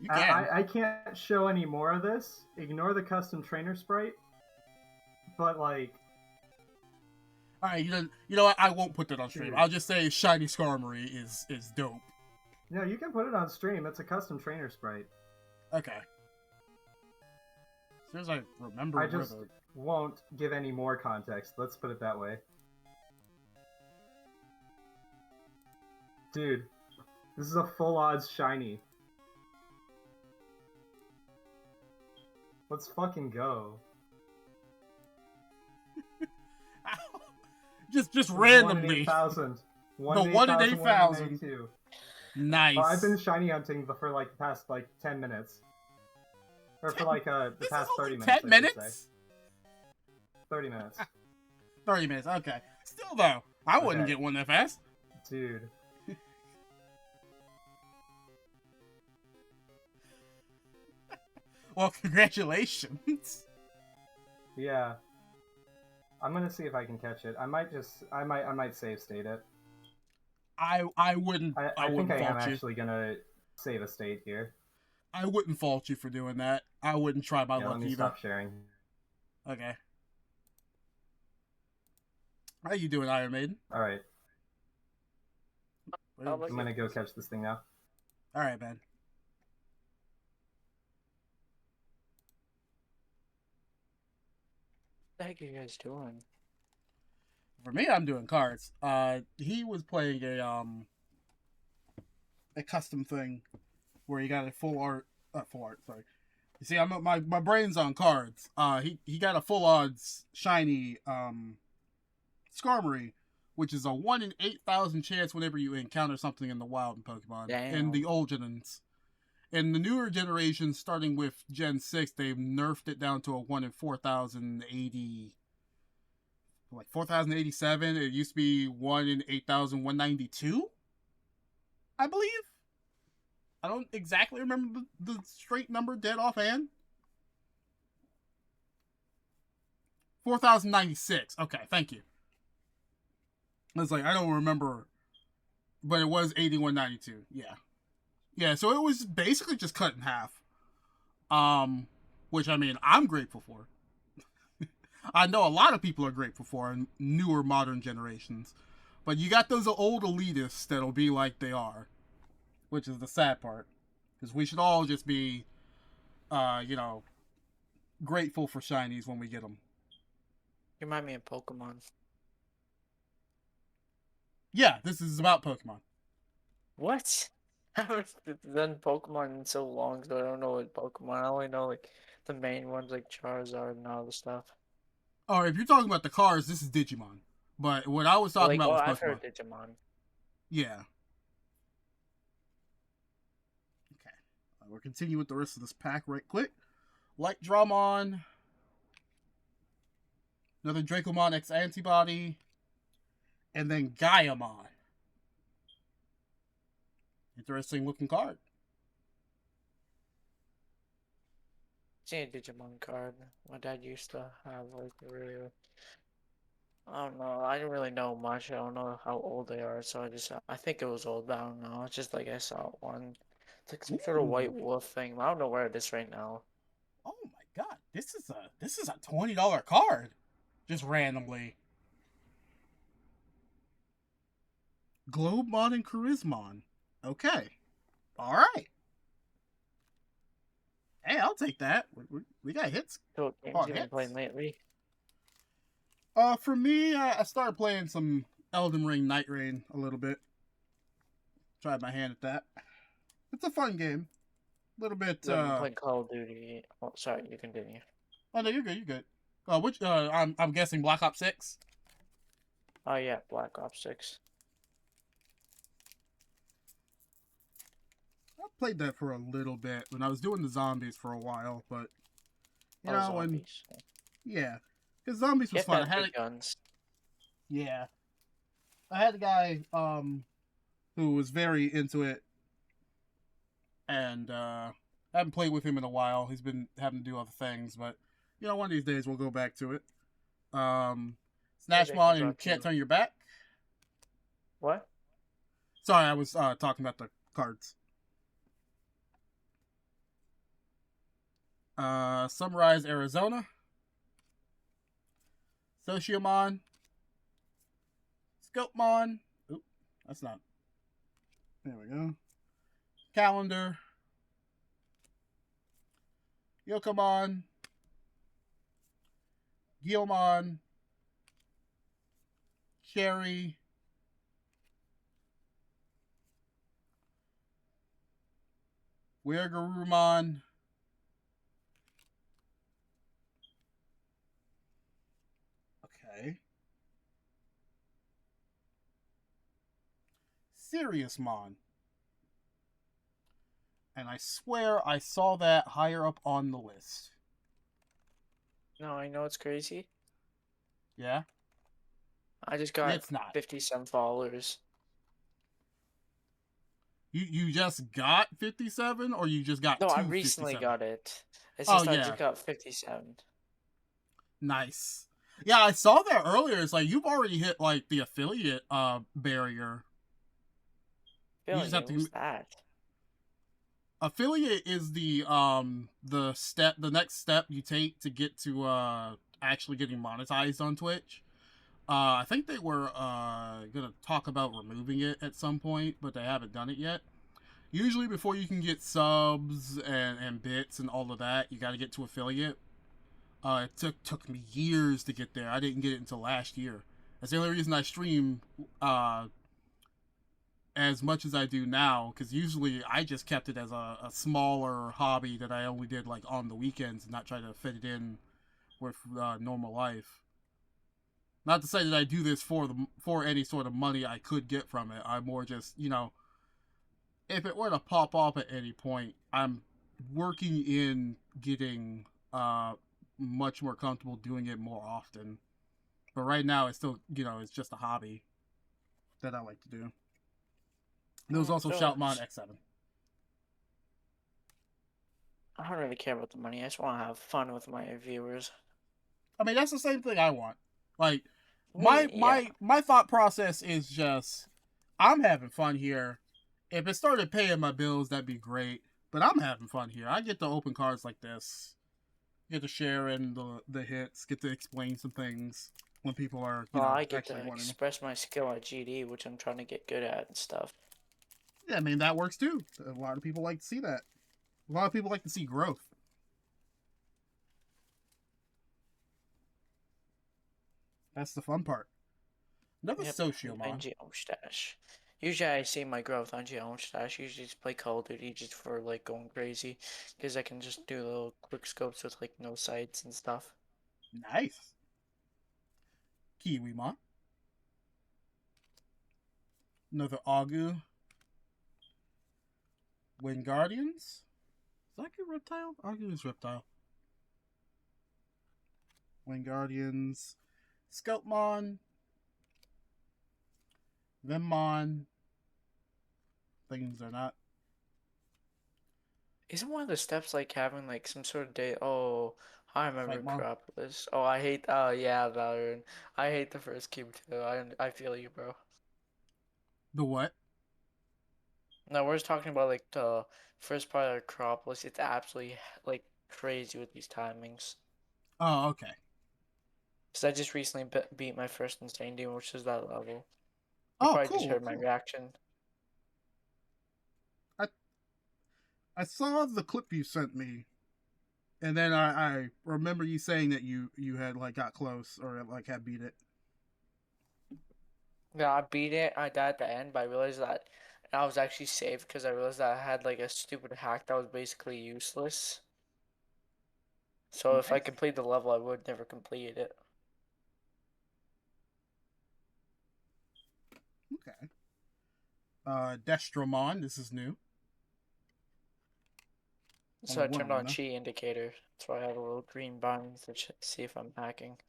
can. I can't show any more of this. Ignore the custom trainer sprite. But like, all right, you know what? I won't put that on stream. Dude. I'll just say Shiny Skarmory is dope. No, you can put it on stream. It's a custom trainer sprite. Okay. As soon as I remember, I just won't give any more context. Let's put it that way. Dude, this is a full odds shiny. Let's fucking go. just randomly. 1 in 8,000. The 1 in 8,000. Nice. I've been shiny hunting for like the past like 10 minutes. Or for like the past 30 minutes. 10 minutes? 30 minutes. 30 minutes, okay. Still though, I wouldn't get one that fast. Dude. Well, congratulations. Yeah. I'm gonna see if I can catch it. I might save state it. I wouldn't. I think I am actually gonna save a state here. I wouldn't fault you for doing that. I wouldn't try my luck let me either. Stop sharing. Okay. How you doing, Iron Maiden? All right. I'm gonna go catch this thing now. All right, man. What the heck are you guys doing? For me, I'm doing cards. He was playing a custom thing where he got a full art. Sorry. You see, my brain's on cards. He got a full odds shiny Skarmory, which is a 1 in 8,000 chance whenever you encounter something in the wild in Pokemon. Damn. In the old gens. In the newer generations, starting with Gen 6, they've nerfed it down to a 1 in 4,080. Like 4,087. It used to be 1 in 8,192, I believe. I don't exactly remember the straight number dead offhand. 4,096. Okay, thank you. I was like, I don't remember, but it was 8192. Yeah. Yeah, so it was basically just cut in half. Which, I mean, I'm grateful for. I know a lot of people are grateful for in newer modern generations. But you got those old elitists that'll be like they are. Which is the sad part. Because we should all just be, grateful for shinies when we get them. You remind me of Pokemon. Yeah, this is about Pokemon. What? I haven't done Pokemon in so long, so I don't know what Pokemon. I only know like the main ones like Charizard and all the stuff. Oh, if you're talking about the cars, this is Digimon. But what I was talking about was Pokemon. I've heard Digimon. Yeah. Okay. We're continuing with the rest of this pack right quick. Light Dramon. Another Dracomon X Antibody. And then Gaiamon. Interesting looking card. Seen a Digimon card. My dad used to have like really. I don't know. I didn't really know much. I don't know how old they are, so I think it was old, but I don't know. It's just like I saw one. It's like some sort of white wolf thing. I don't know where it is right now. Oh my god. this is a $20 card, just randomly. Globemon and Charismon. Okay, all right. Hey, I'll take that. We got hits So what games upon you been playing hits. lately? For me, I started playing some Elden Ring Night Rain a little bit. Tried my hand at that. It's a fun game. A little bit. I've been playing Call of Duty. Oh, sorry, you continue. Oh no, you're good. You're good. Which? I'm guessing Black Ops 6. Oh yeah, Black Ops 6. I played that for a little bit when I was doing the zombies for a while, but you Oh, know when zombies. yeah, because zombies You was have to fun. I have had big it. guns. Yeah, I had a guy who was very into it, and I haven't played with him in a while. He's been having to do other things, but you know, one of these days we'll go back to it. Um, Maybe I can Snatchmon and talk to Can't you. Turn Your Back. What? Sorry, I was talking about the cards. Sunrise, Arizona. Sociomon. Scopemon. Oop, that's not. There we go. Calendar. Yokomon. Guilmon. Cherry. Weregarurumon. Okay. Seriousmon. And I swear I saw that higher up on the list. No, I know it's crazy. Yeah? I just got It's not. 50 some followers. You just got 57 or you just got No, I two recently 57? got it. It's Oh just I yeah. just got 57. Nice. Yeah, I saw that earlier. It's like you've already hit like the affiliate barrier. You just have Affiliate, what's to that? affiliate is the next step you take to get to actually getting monetized on Twitch. I think they were gonna talk about removing it at some point, but they haven't done it yet. Usually, before you can get subs and bits and all of that, you got to get to affiliate. It took me years to get there. I didn't get it until last year. That's the only reason I stream as much as I do now, because usually I just kept it as a smaller hobby that I only did like on the weekends and not try to fit it in with normal life. Not to say that I do this for any sort of money I could get from it. I'm more just if it were to pop up at any point, I'm working in getting much more comfortable doing it more often. But right now, it's still it's just a hobby that I like to do. There was Oh, also so Shoutmon X7. I don't really care about the money. I just want to have fun with my viewers. I mean, that's the same thing I want. Like Me, yeah. my thought process is just I'm having fun here. If it started paying my bills, that'd be great. But I'm having fun here. I get to open cards like this, get to share in the hits, get to explain some things when people are Well, I get actually to wanting. express my skill at GD, which I'm trying to get good at and stuff. Yeah, I mean that works too. A lot of people like to see that. A lot of people like to see growth. That's the fun part. Another Yep, Sociomon. NGO stash. Usually I see my growth on GO stash. Usually just play Call of Duty just for like going crazy. Because I can just do little quick scopes with like no sights and stuff. Nice. Kiwimon. Another Agu. Wingardians. Is that good reptile? Agu is reptile. Wingardians. Scoutmon. Vemmon. Things are not. Isn't one of the steps like having like some sort of day? Oh, I remember Fightmon. Acropolis. Oh, I hate. Oh yeah, Valorant. I hate the first cube too. I feel you, bro. The what? No, we're just talking about like the first part of Acropolis. It's absolutely like crazy with these timings. Oh, okay. Because I just recently beat my first Insane Demon, which is that level. You Oh, probably just cool, heard my cool. reaction. I saw the clip you sent me, and then I remember you saying that you had like got close or like had beat it. Yeah, I beat it. I died at the end, but I realized that I was actually safe because I realized that I had like a stupid hack that was basically useless. So if I Nice. complete the level, I would never complete it. Okay. Destromon, this is new. So Only I one of turned them on though. cheat indicator. That's why I have a little green button to see if I'm hacking.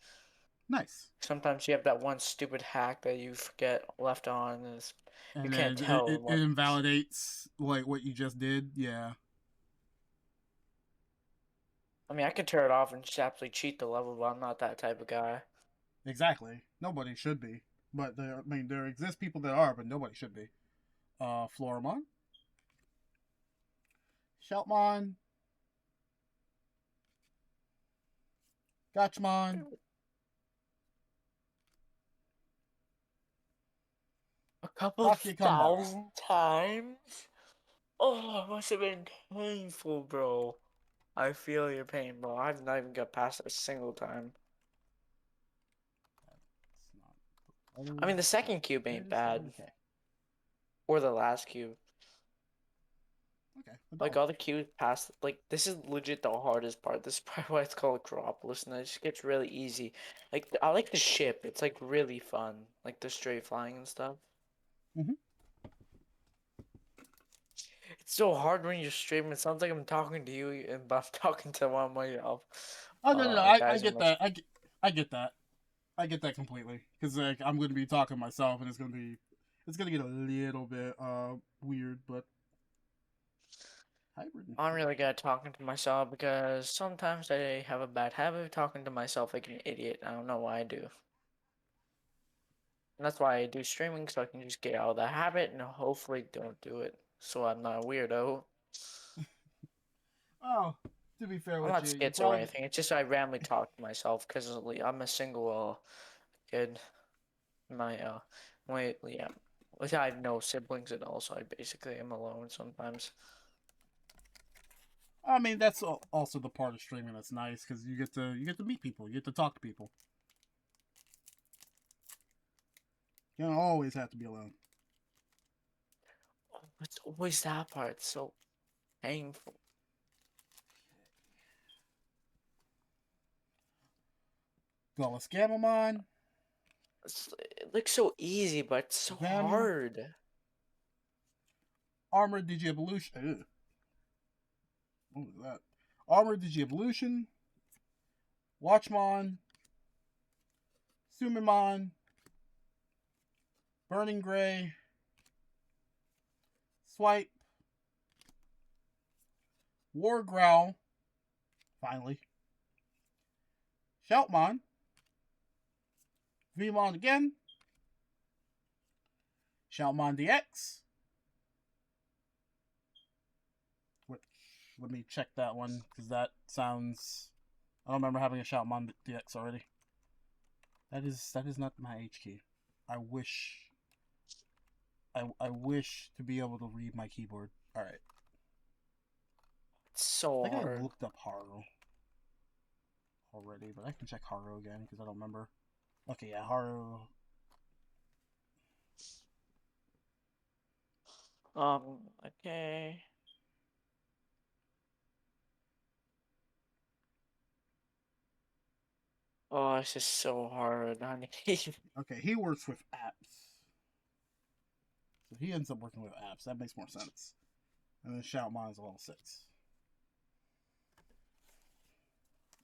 Nice. Sometimes you have that one stupid hack that you forget left on, and you And can't then tell it what. invalidates like what you just did. Yeah, I mean, I could turn it off and just absolutely cheat the level, but I'm not that type of guy. exactly. Nobody should be, but I mean, there exist people that are, but nobody should be. Floramon, Sheltmon, Gotchmon, A couple of Rocky Kambara. 1,000 times? Oh, it must have been painful, bro. I feel your pain, bro. I've not even got past it a single time. That's not I mean, old. the second cube It ain't is bad. 70K. Or the last cube. Okay, Like, adult. all the cubes past, like, this is legit the hardest part. This is probably why it's called Acropolis, and it just gets really easy. Like, I like the ship. It's, like, really fun. Like, the straight flying and stuff. Mm-hmm. It's so hard when you're streaming. It sounds like I'm talking to you, but I'm talking to one of my Oh no, no, no. I guys in get my. that. I get that. I get that completely because like I'm going to be talking to myself, and it's going to get a little bit weird, but hybrid. I'm really good at talking to myself because sometimes I have a bad habit of talking to myself like an idiot. I don't know why I do. And that's why I do streaming, so I can just get out of the habit and hopefully don't do it. So I'm not a weirdo. Oh, to be fair I'm with not you, you schizo or probably anything. It's just I randomly talk to myself because I'm a single kid. My wait, yeah. Which I have no siblings at all, so I basically am alone sometimes. I mean, that's also the part of streaming that's nice because you get to meet people, you get to talk to people. You don't always have to be alone. Oh, it's always that part. It's so painful. Gullis Gamamon, It looks so easy, but it's so Vem, hard. Armored Digievolution. Ugh. What was that? Armored Digievolution, Watchmon, Sumimon, Burning Gray, Swipe, War Growl, finally, Shoutmon, Vmon again, Shoutmon DX, which, let me check that one, because that sounds, I don't remember having a Shoutmon DX already. That is not my H key. I wish, I wish to be able to read my keyboard. Alright. It's so I think I hard. looked up Haru already, but I can check Haru again, because I don't remember. Okay, yeah, Haru. Okay. Oh, it's just so hard. I need. Okay, he works with apps. So he ends up working with apps. That makes more sense. And then Shoutmon is a level 6.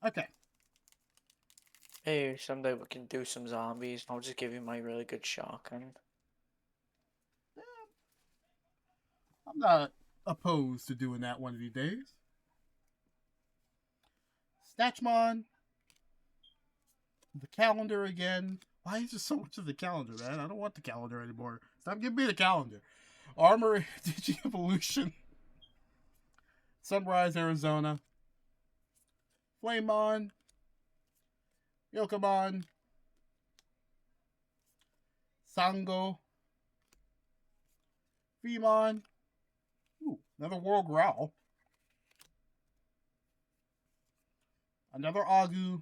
Okay. Hey, someday we can do some zombies. I'll just give you my really good shotgun. I'm not opposed to doing that one of these days. Statchmon. The calendar again. Why is there so much of the calendar, man? I don't want the calendar anymore. Stop giving me the calendar. Armor Digi Evolution. Sunrise, Arizona. Flamemon, Yokomon, Sango, Femon. Ooh, another World Growl. Another Agu.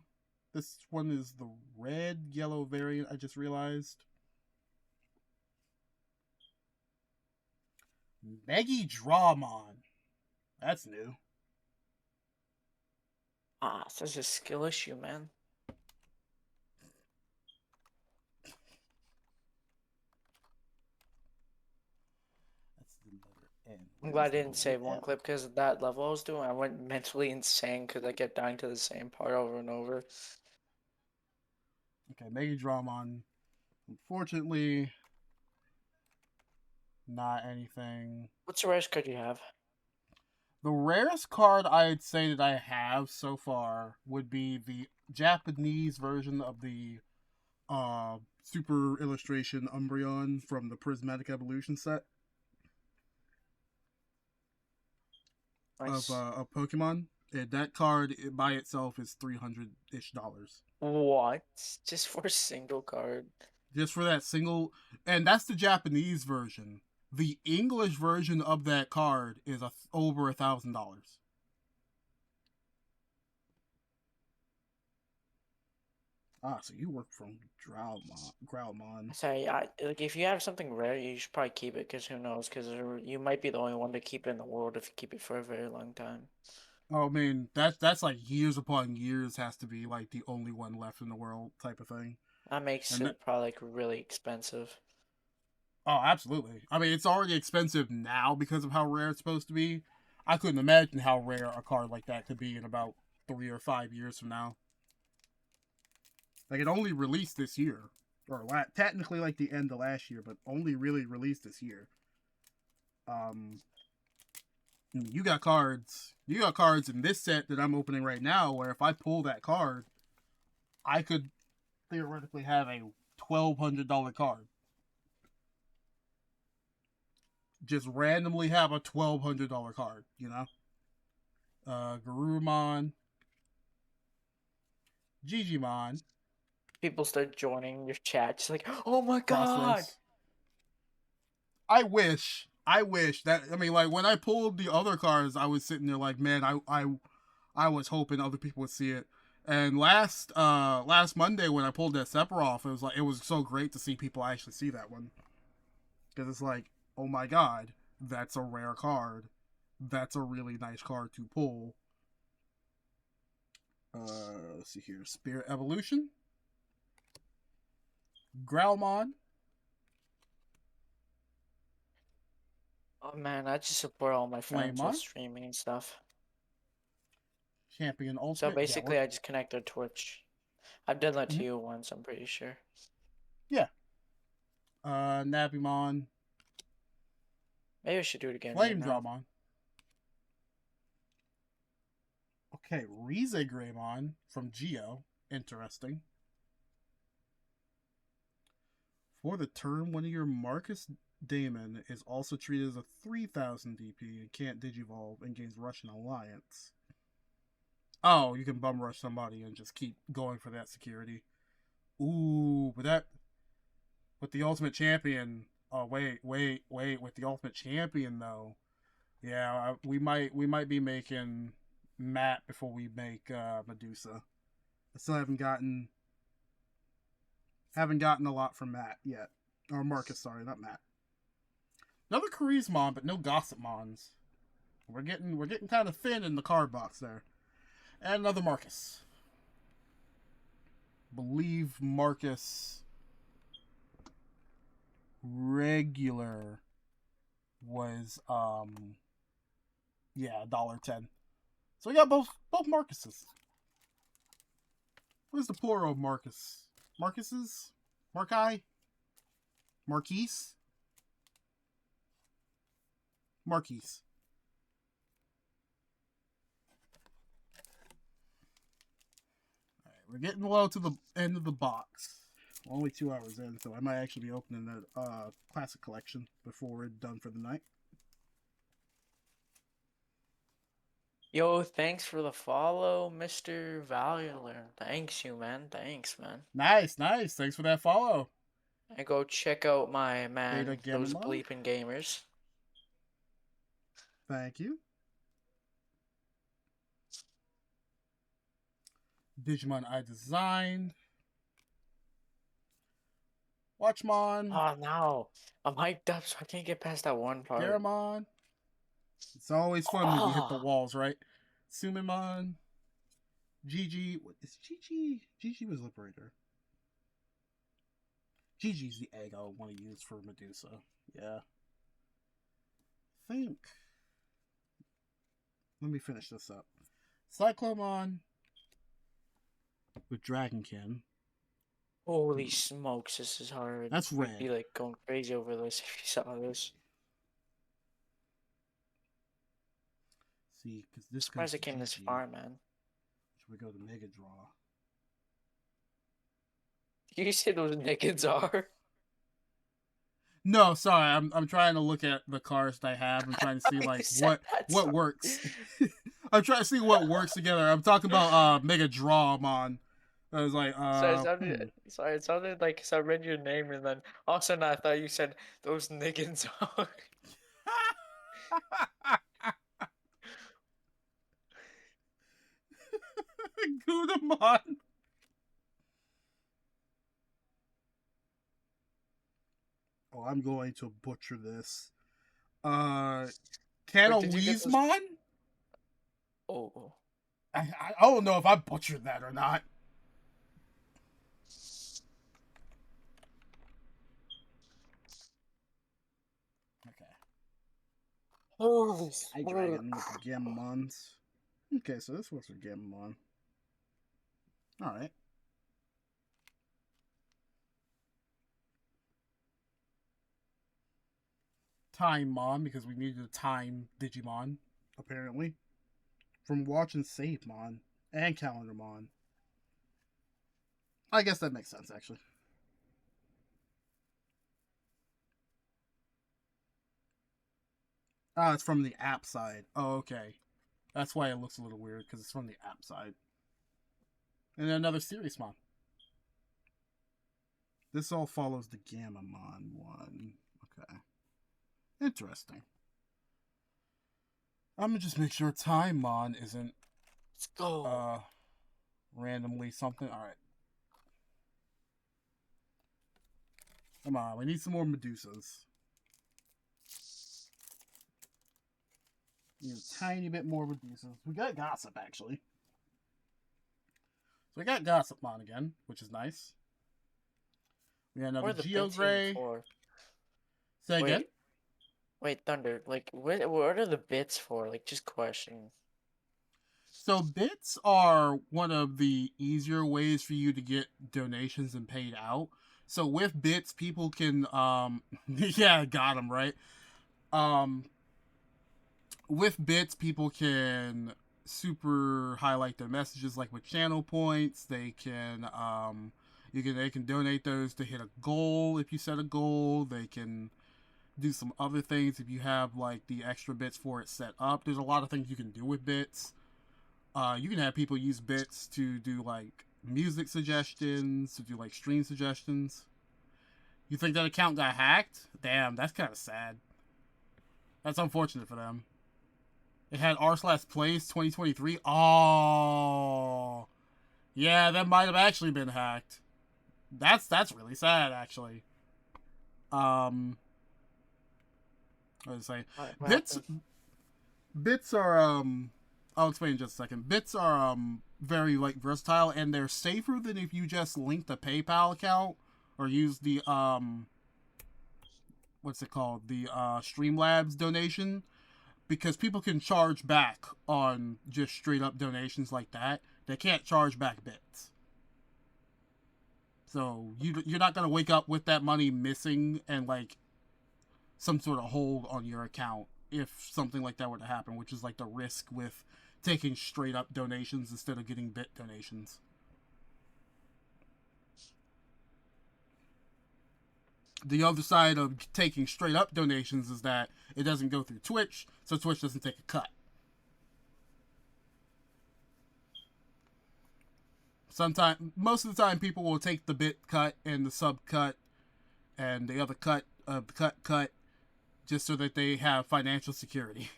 This one is the red-yellow variant, I just realized. Megidramon. That's new. Ah, such a skill issue, man. That's the letter N. I'm Where glad I is the didn't save one M? clip because of that level I was doing. I went mentally insane because I kept dying to the same part over and over. Okay, Megidramon. Unfortunately, not anything. What's the rarest card you have? The rarest card I'd say that I have so far would be the Japanese version of the Super Illustration Umbreon from the Prismatic Evolution set Nice. of Pokemon. And that card by itself is $300-ish. What? Just for a single card? Just for that single, and that's the Japanese version. The English version of that card is over $1,000. Ah, so you work from Growlmon. Sorry, like if you have something rare, you should probably keep it because who knows? Because you might be the only one to keep it in the world if you keep it for a very long time. Oh, I mean, that's like years upon years has to be like the only one left in the world type of thing. That makes And it probably like really expensive. oh, absolutely. I mean, it's already expensive now because of how rare it's supposed to be. I couldn't imagine how rare a card like that could be in about 3 or 5 years from now. Like, it only released this year. Or technically like the end of last year, but only really released this year. You got cards in this set that I'm opening right now where if I pull that card, I could theoretically have a $1,200 card. Just randomly have a $1,200 card, you know? Garurumon, Gigimon, People start joining your chat, just like, oh my god! Crossroads. I wish that, I mean, like when I pulled the other cards, I was sitting there like, man, I was hoping other people would see it. And last Monday when I pulled that Sephiroth, it was so great to see people actually see that one. Because it's like, oh my god, that's a rare card. That's a really nice card to pull. Let's see here. Spirit Evolution. Growlmon. Oh man, I just support all my friends while Flamemon. streaming and stuff. Champion So Ultimate. basically, I just connect their Twitch. I've done that to Mhm. you once, I'm pretty sure. Yeah. Nabimon. Maybe I should do it again right Flame now. Drawmon. Okay, Rize Greymon from Geo. Interesting. For the turn, one of your Marcus Daemon is also treated as a 3,000 DP and can't digivolve and gains Russian Alliance. Oh, you can bum rush somebody and just keep going for that security. Ooh, with the Ultimate Champion. Oh wait. With the Ultimate Champion though, yeah, we might be making Matt before we make Medusa. I still haven't gotten a lot from Matt yet, or Marcus. Sorry, not Matt. Another Charismon, but no Gossipmons. We're getting kind of thin in the card box there. And another Marcus. Believe Marcus regular was $1.10. So we got both Marcuses. Where's the plural of Marcus? Marcuses? Marquis? Marquise? Marquise. Alright, we're getting low to the end of the box. Only 2 hours in, so I might actually be opening the classic collection before we're done for the night. Yo, thanks for the follow, Mr. Valular. Thanks you, man. Thanks, man. Nice, nice. Thanks for that follow. And go check out my Beta man, those Gamma. Bleep'n gamers. Thank you. Digimon I designed. Watchmon. Oh no, I'm hyped up, so I can't get past that one part. Garamon. It's always fun when you hit the walls, right? Sumimon. Gigi. What is Gigi? Gigi was Liberator. Gigi's the egg I want to use for Medusa. Yeah. I think. Let me finish this up. Cyclomon with Dragonkin. Holy smokes, this is hard. That's I'd red. be like going crazy over this if you saw this. See, because this Surprised goes it came this Gigi. far, man. Should we go to Mega Draw? You say those nakeds are? No, sorry. I'm trying to look at the cards that I have. I'm trying to see You like said that, what sorry. works. I'm trying to see what works together. I'm talking about Mega Drawmon. I was like, Sorry, it sounded like, cause I read your name and then all of a sudden I thought you said those niggas are. Gudamon. Oh, I'm going to butcher this. Wait, did you get those- Canalismon? Oh. I don't know if I butchered that or not. Okay. Holy I Dragon with the Gammons. Okay, so this was a Gammon. Alright. Time Mon, because we needed to time Digimon, apparently. From Watch and Save Mon and Calendar Mon. I guess that makes sense, actually. Ah, it's from the app side. Oh, okay. That's why it looks a little weird, because it's from the app side. And then another Serious Mon. This all follows the Gammamon one. Okay. Interesting. I'm gonna just make sure Time Mon isn't Let's go. randomly something. Alright. Come on, we need some more Medusas. Need a tiny bit more Medusas. We got Gossip, actually. So we got Gossip Mon again, which is nice. We got What another are the Geo bits Gray. even for? Say again? Wait, Thunder. Like, what are the bits for? Like, just question. So bits are one of the easier ways for you to get donations and paid out. So with bits, people can yeah, got them right. With bits, people can super highlight their messages, like with channel points. They can they can donate those to hit a goal if you set a goal. They can do some other things if you have like the extra bits for it set up. There's a lot of things you can do with bits. You can have people use bits to do like music suggestions, to do like stream suggestions. You think that account got hacked? Damn, that's kind of sad. That's unfortunate for them. It had r/plays 2023. Oh, yeah, that might have actually been hacked. That's really sad, actually. I was saying, bits bits are I'll explain in just a second. Bits are very like versatile, and they're safer than if you just link the PayPal account or use the what's it called, the Streamlabs donation, because people can charge back on just straight up donations like that. They can't charge back bits. So you're not gonna wake up with that money missing and like some sort of hold on your account if something like that were to happen, which is like the risk with taking straight up donations instead of getting bit donations. The other side of taking straight up donations is that it doesn't go through Twitch, so Twitch doesn't take a cut. sometimes, most of the time, people will take the bit cut and the sub cut and the other cut of the cut just so that they have financial security.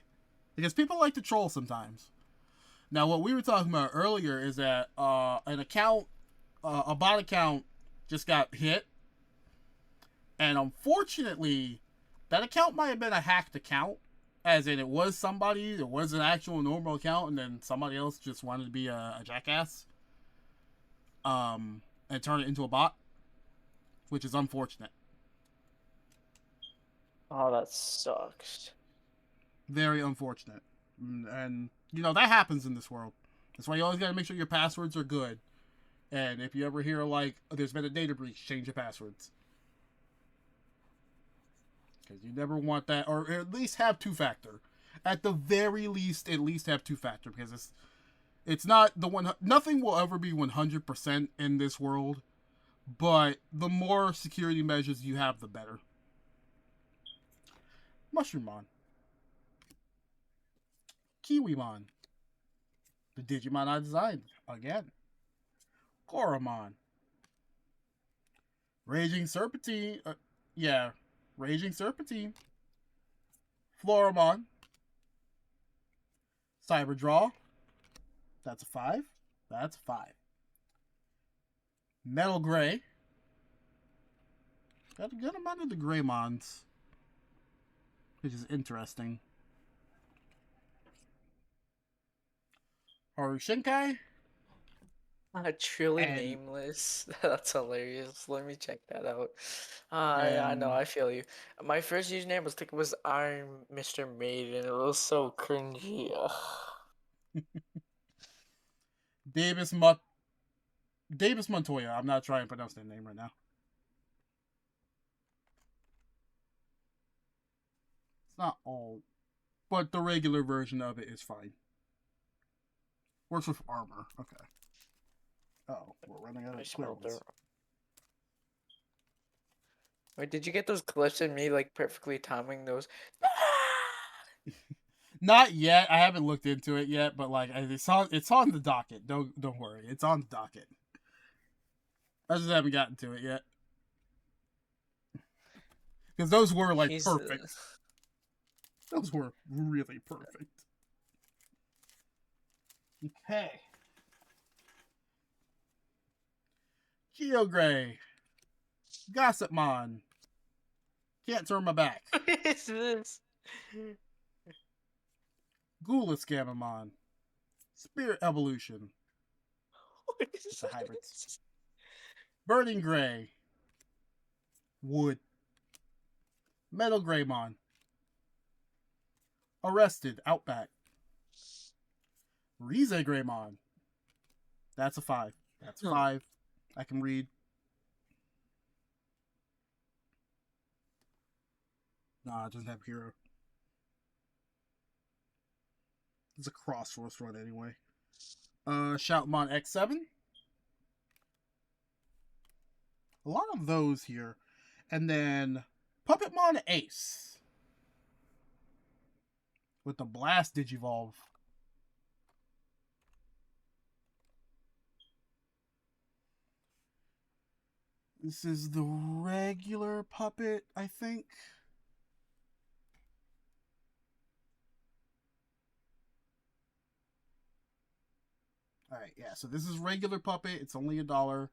Because people like to troll sometimes. Now, what we were talking about earlier is that an account, a bot account, just got hit, and unfortunately, that account might have been a hacked account, as in it was an actual normal account, and then somebody else just wanted to be a jackass, and turn it into a bot, which is unfortunate. Oh, that sucks. Very unfortunate. And, that happens in this world. That's why you always gotta make sure your passwords are good. And if you ever hear, like, there's been a data breach, change your passwords. Because you never want that, or at least have two-factor. At the very least, at least have two-factor, because it's not the one. Nothing will ever be 100% in this world, but the more security measures you have, the better. Mushroomon, Kiwimon, the Digimon I designed again. Koromon, Raging Serpentine, Raging Serpentine, Floramon, Cyberdraw. That's a 5. That's a 5. Metal Gray. Got a good amount of the Greymons, which is interesting. Horushinkai. Truly And- nameless. That's hilarious. Let me check that out. I know, And- I feel you. My first username was I'm Mr. Maiden. It was so cringy. Ugh. Davis Montoya. I'm not trying to pronounce that name right now. It's not all, but the regular version of it is fine. Works with armor. Okay. Oh, we're running out I of spelled clearance. it. Wait, did you get those clips of me like perfectly timing those? Not yet. I haven't looked into it yet, but like it's on the docket. Don't worry. It's on the docket. I just haven't gotten to it yet. Because those were like He's, perfect. Those were really perfect. Okay. Geogray. Gossipmon. Can't turn my back. What is this? Goulaskamamon. Spirit Evolution. What is The hybrids. this? Burning Gray. Wood. Metal Greymon. Arrested. Outback. Rize Greymon. That's a 5. That's a 5. I can read. Nah, it doesn't have hero. It's a cross-force run anyway. Shoutmon X7. A lot of those here. And then Puppetmon Ace. With the Blast Digivolve. This is the regular puppet, I think. Alright, yeah, so this is regular puppet. It's only $1.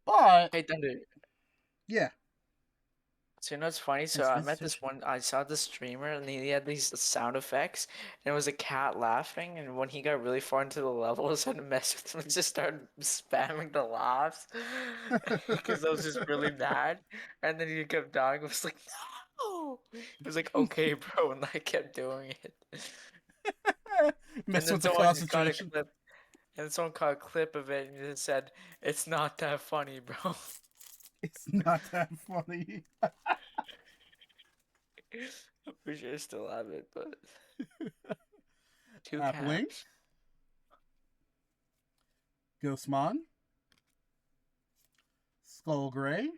But, Hey, Thunder. yeah. So you know what's funny? So It's I met this visitation. one. I saw this streamer, and he had these sound effects, and it was a cat laughing. And when he got really far into the level, I was trying to mess with him and just started spamming the laughs because I was just really mad. And then he kept dying. I was like, no. He was like, okay, bro, and I kept doing it. Mess And then with the someone just got a concentration. clip, and someone caught a clip of it, and it said, "It's not that funny, bro." It's not that funny. I'm pretty sure I still have it, but two Appling. caps. Ghostmon. Skull Gray.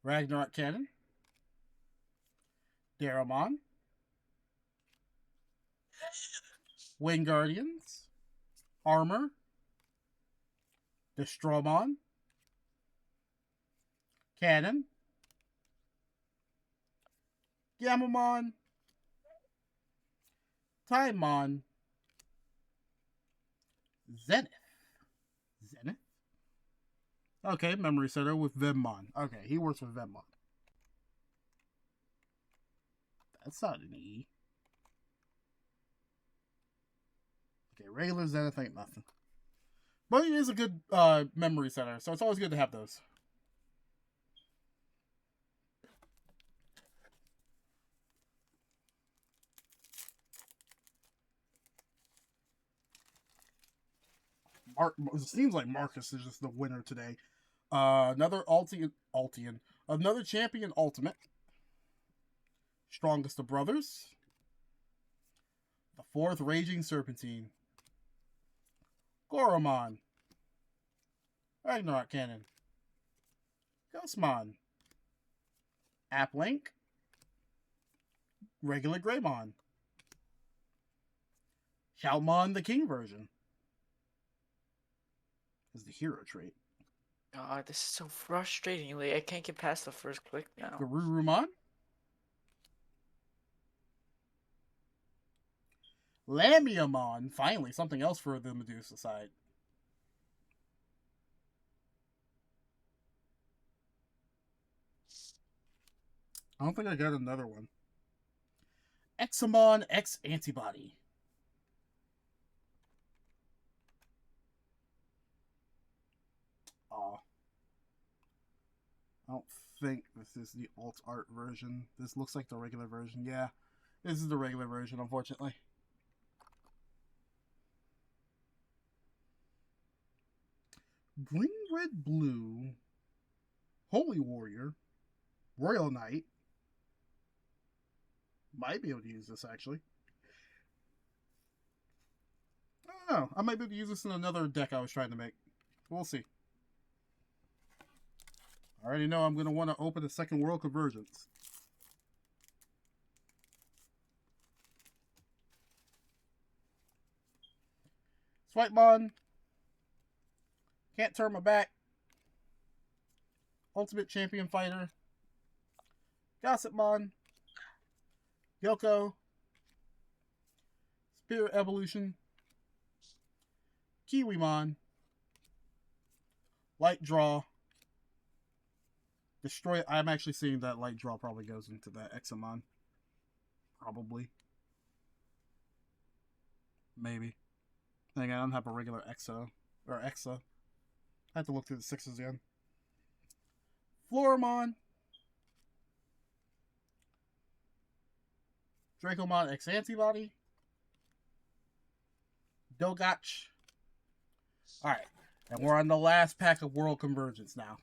Ragnarok Cannon. Daramon. Wingardians, Armor, Destromon, Cannon, Gamamon, Timon, Zenith. Zenith? Okay, Memory Center with Venmon. Okay, he works with Venmon. That's not an E. Okay, regular Zenith ain't nothing. But it is a good Memory Center, so it's always good to have those. It seems like Marcus is just the winner today. Another Altian. Another Champion Ultimate. Strongest of Brothers. The fourth Raging Serpentine. Goromon. Ragnarok Cannon. Ghostmon. Applink. Regular Greymon. Shoutmon the King version. Is the hero trait. God, this is so frustrating. Like, I can't get past the first click now. Garurumon. Lamiamon. Finally, something else for the Medusa side. I don't think I got another one. Examon X Antibody. I don't think this is the alt art version. This looks like the regular version. Yeah, this is the regular version, unfortunately. Green, red, blue. Holy Warrior. Royal Knight. Might be able to use this, actually. I don't know. I might be able to use this in another deck I was trying to make. We'll see. I already know I'm going to want to open a second World Convergence. Swipemon. Can't turn my back. Ultimate Champion Fighter. Gossipmon. Yoko. Spirit Evolution. Kiwimon. Light Draw. Destroy. I'm actually seeing that Light Draw probably goes into that Examon. Probably. Maybe. Then again, I don't have a regular Exa. Or Exa. I have to look through the sixes again. Floramon. Dracomon X Antibody. Dogotch. Alright. And we're on the last pack of World Convergence now.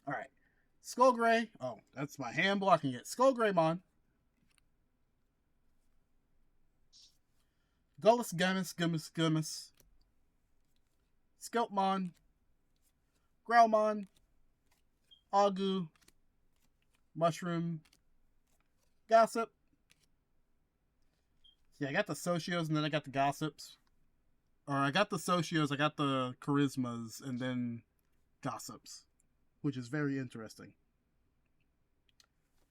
Alright. Skullgray. Oh, that's my hand blocking it. Skullgreymon. Gullus Gummus. Skelpmon. Growlmon. Agu. Mushroom. Gossip. See, I got the Socios and then I got the Gossips. Or I got the Socios, I got the Charismas, and then Gossips. Which is very interesting.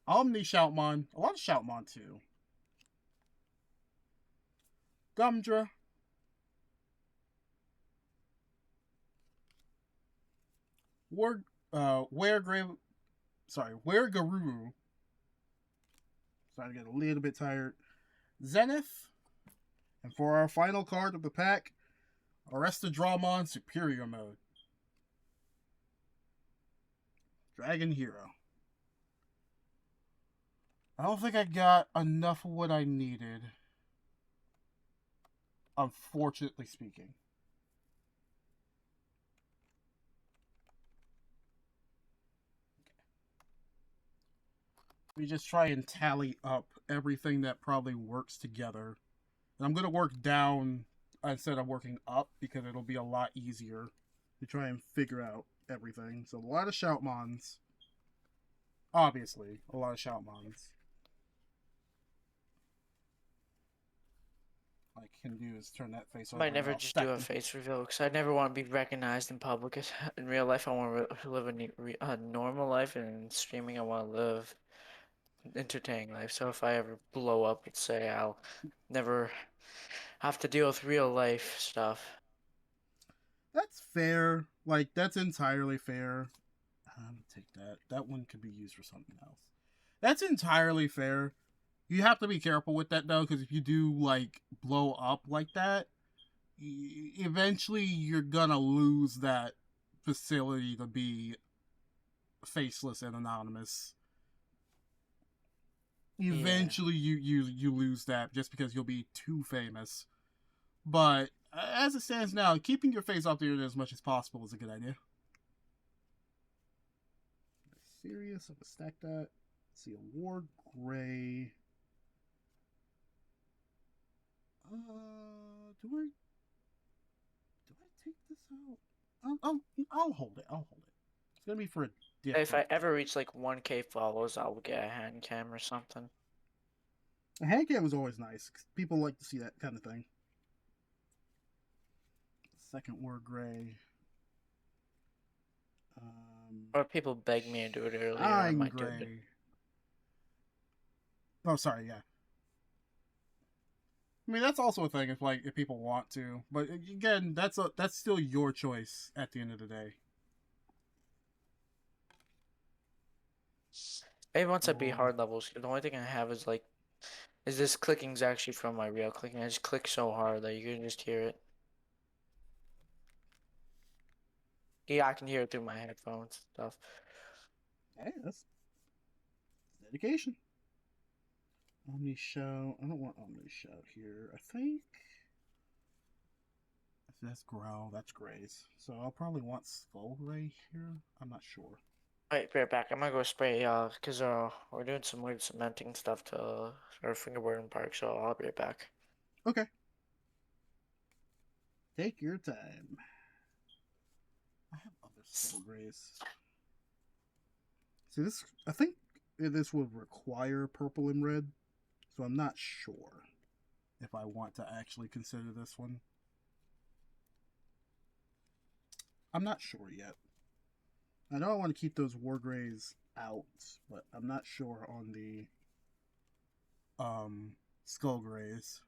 Omni Shoutmon. A lot of Shoutmon too. Gumdra. Weregaruru. Starting to get a little bit tired. Zenith. And for our final card of the pack, Arrestadramon Superior Mode. Dragon Hero. I don't think I got enough of what I needed. Unfortunately speaking. We just try and tally up everything that probably works together. And I'm going to work down instead of working up because it'll be a lot easier to try and figure out everything. So a lot of Shoutmons. Obviously, a lot of Shoutmons. All I can do is turn that face I over might and never I'll just stack do a them. face reveal because I never want to be recognized in public. In real life, I want to live a normal life, and in streaming, I want to live an entertaining life. So if I ever blow up, let's say, I'll never have to deal with real life stuff. That's fair. Like, that's entirely fair. Take that. That one could be used for something else. That's entirely fair. You have to be careful with that though, because if you do like blow up like that, eventually you're gonna lose that facility to be faceless and anonymous. Yeah. Eventually, you lose that just because you'll be too famous. But as it stands now, keeping your face off the internet as much as possible is a good idea. Serious, I'm gonna stack that. Let's see, a Ward Gray. Do I take this out? I'll hold it. I'll hold it. It's gonna be for a If I different. ever reach like 1K followers, I'll get a hand cam or something. A hand cam was always nice. 'Cause people like to see that kind of thing. Second Ward Gray. Or people begged me to do it earlier, I Shine might do it. Gray. Oh, sorry. Yeah. I mean, that's also a thing if people want to, but again, that's still your choice at the end of the day. Maybe once I beat Oh, hard levels, the only thing I have is this clicking's actually from my real clicking. I just click so hard that you can just hear it. Yeah, I can hear it through my headphones and stuff. hey, that's dedication. Omni Show. I don't want Omni Show here. I think if that's Growl, that's Grays. So I'll probably want Skull Ray here. I'm not sure. Alright, be right back. I'm gonna go spray, cause we're doing some weird cementing stuff to our fingerboard park, so I'll be right back. Okay. Take your time. I have other Skull Rays. See, this, I think this would require purple and red, so I'm not sure if I want to actually consider this one. I'm not sure yet. I know I want to keep those War Greys out, but I'm not sure on the Skull Greys.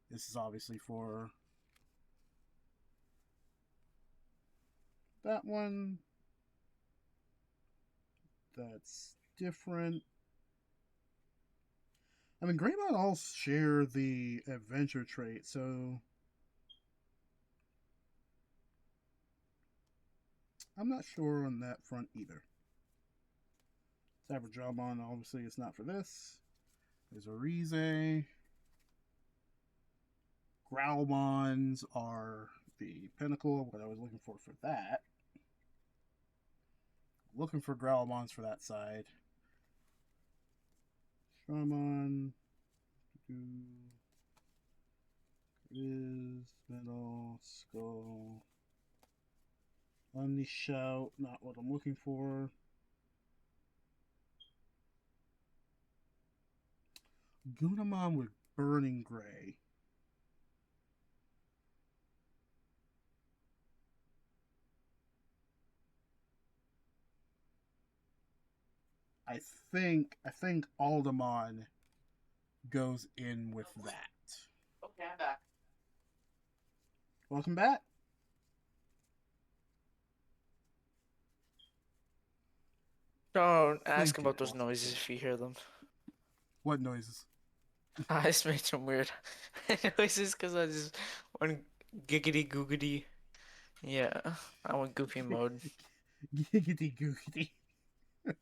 This is obviously for that one. That's different. I mean, Greymon all share the adventure trait, so I'm not sure on that front either. Saberdramon, obviously, it's not for this. There's Orize. Growlmons are the pinnacle of what I was looking for that. Looking for Growlmons for that side. Strawmon. Is metal skull. Omni Shout, not what I'm looking for. Gunamon with Burning Gray. I think Aldemon goes in with that. Okay, I'm back. Welcome back. Don't Thank ask you. about those noises if you hear them. What noises? I just made some weird noises because I just went giggity googity. Yeah, I went goofy mode. Giggity googity.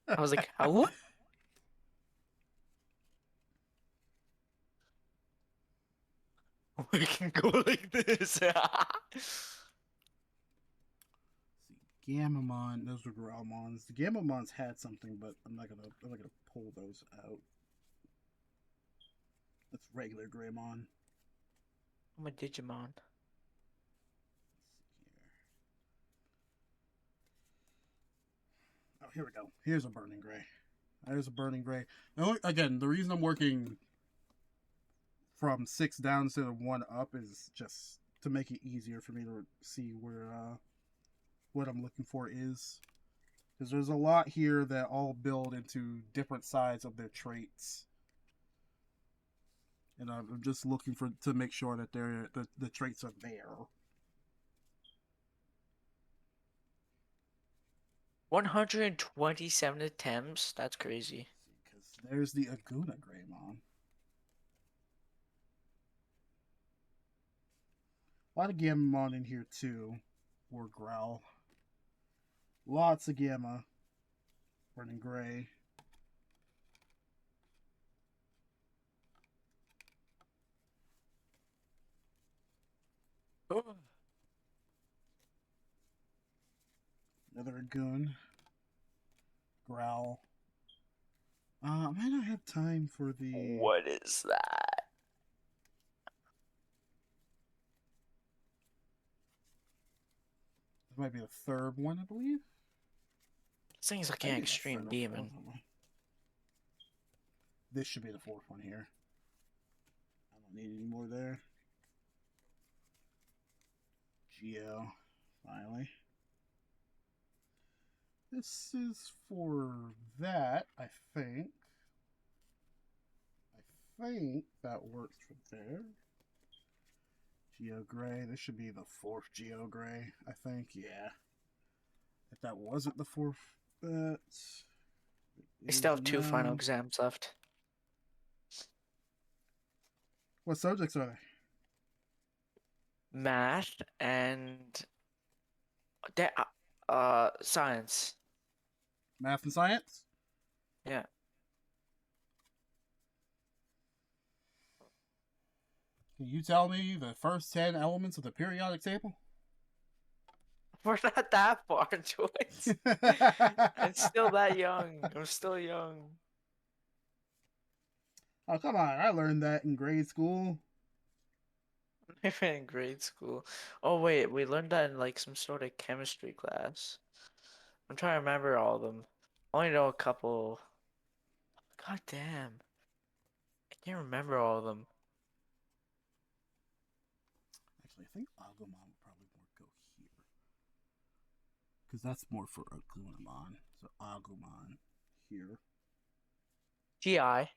I was like, how? We can go like this. See, Gamamon, those were Growlmons. The Gamamons had something, but I'm not gonna pull those out. That's regular Greymon. I'm a Digimon. Here we go. Here's a burning gray. There's a burning gray. Again, the reason I'm working from 6 down instead of 1 up is just to make it easier for me to see where what I'm looking for is. Because there's a lot here that all build into different sides of their traits. And I'm just looking to make sure that the traits are there. 127 attempts? That's crazy. Because there's the Aguna Greymon. A lot of Gammamon in here too. Or Growl. Lots of Gamma. Burning Gray. Another Agoon. Growl. I might not have time for the... What is that? This might be the third one, I believe. This thing's like I an think it's extreme third or demon. fourth one. This should be the fourth one here. I don't need any more there. Geo, finally. This is for that, I think. I think that works for there. Geo Gray. This should be the fourth Geo Gray, I think. Yeah. If that wasn't the fourth, that's... We still have 2 final exams left. What subjects are they? Math and science. Math and science? Yeah. Can you tell me the first 10 elements of the periodic table? We're not that far into it. I'm still that young. I'm still young. Oh, come on. I learned that in grade school. Even in grade school. Oh wait, we learned that in like some sort of chemistry class. I'm trying to remember all of them. I only know a couple. God damn. I can't remember all of them. Actually, I think Agumon would probably more go here. Because that's more for Agumon. So Agumon here. GI.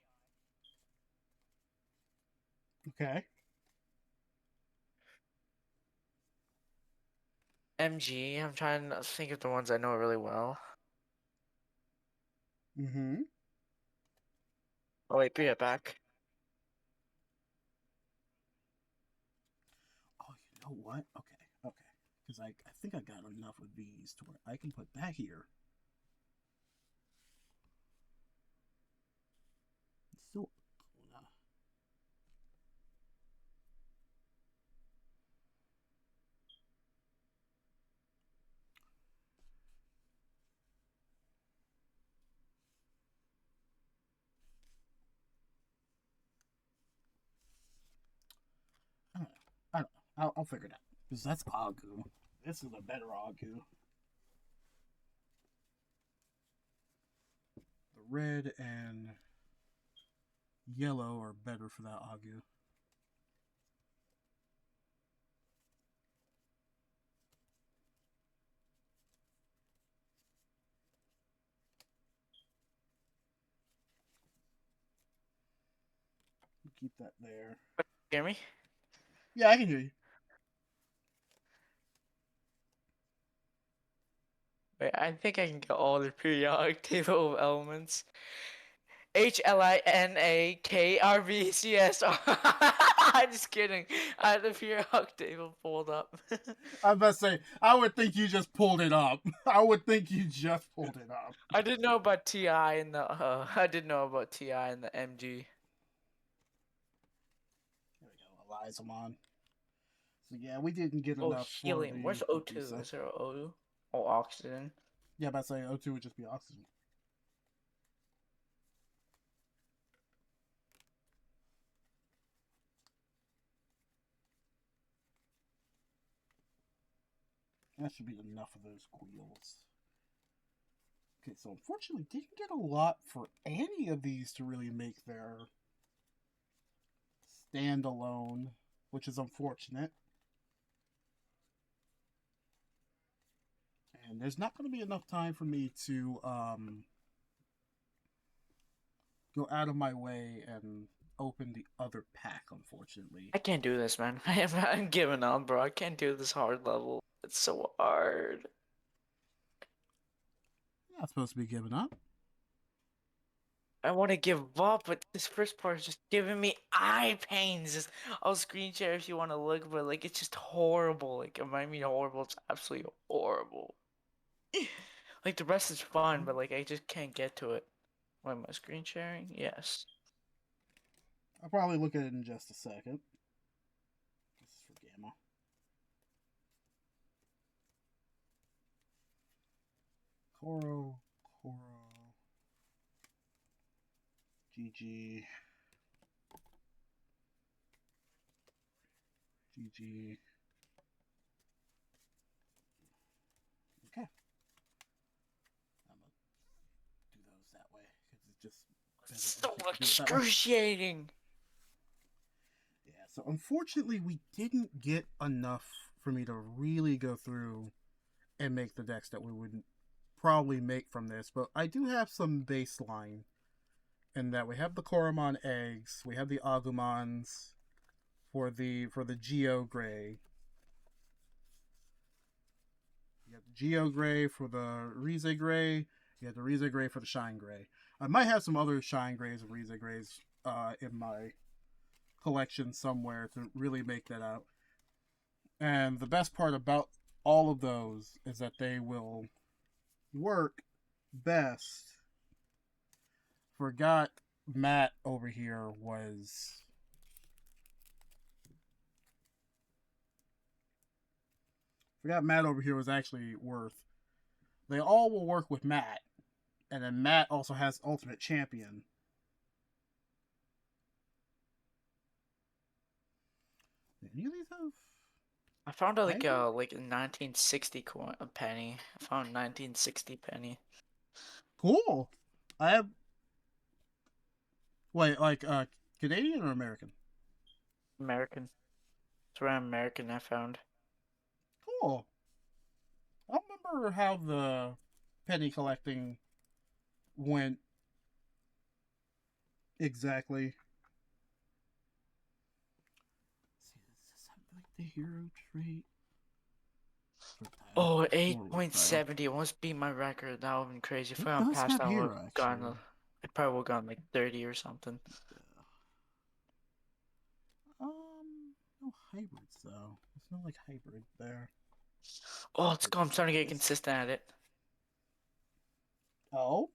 Okay. MG. I'm trying to think of the ones I know really well. Mm-hmm. Oh wait, be right back. Oh, you know what? Okay, okay. Because I think I got enough of these to where I can put that here. It's still Aguna. I don't know. I don't know. I'll figure it out. Because that's Agu. This is a better Agu. The red and yellow are better for that Agu. Keep that there. Hear me? Yeah, I can hear you. Wait, I think I can get all the periodic table of elements. HLINAKRBCSR. I'm just kidding. I had the periodic table pulled up. I was about to say, I would think you just pulled it up. I would think you just pulled it up. I didn't know about TI and the I didn't know about TI and the MG. There we go, Elizamon. So yeah, we didn't get Oh, enough helium. for Where's the O2? Medusa. Is there O2? Oh, oxygen. Yeah, about to say O2 would just be oxygen. That should be enough of those quills. Okay, so unfortunately, didn't get a lot for any of these to really make their standalone, which is unfortunate. And there's not going to be enough time for me to go out of my way and open the other pack, unfortunately. I can't do this, man. I'm giving up, bro. I can't do this hard level. It's so hard. Not supposed to be giving up. I want to give up, but this first part is just giving me eye pains. I'll screen share if you want to look, but like it's just horrible. Like, I mean horrible. It's absolutely horrible. Like the rest is fun, but like I just can't get to it. Why am I screen sharing? Yes. I'll probably look at it in just a second. This is for Gamma. Koro. GG. Okay. I'm gonna do those that way because it's just It's better so to do it that way. excruciating. Yeah, so unfortunately we didn't get enough for me to really go through and make the decks that we would probably make from this, but I do have some baseline in that we have the Koromon eggs, we have the Agumons for the Geo Gray. You got the Geo Gray for the Rize Gray, you got the Rize Gray for the Shine Gray. I might have some other Shine Grays and Rize Grays in my collection somewhere to really make that out. And the best part about all of those is that they will work best. Forgot Matt over here was actually worth. They all will work with Matt, and then Matt also has Ultimate Champion. Any of these have? I found a 1960 coin, a penny. I found 1960 penny. Cool. I have. Wait, like Canadian or American? American. It's around American I found. Cool. I don't remember how the penny collecting went exactly. Let's see, does this have like the hero trait? Oh, 8.70. Almost beat my record. That would have been crazy. If It I got does past have that, I would hero, have actually. I probably would have gone like 30 or something. No hybrids though. There's no like hybrid there. Oh, it's cool. I'm starting to get consistent at it. Oh?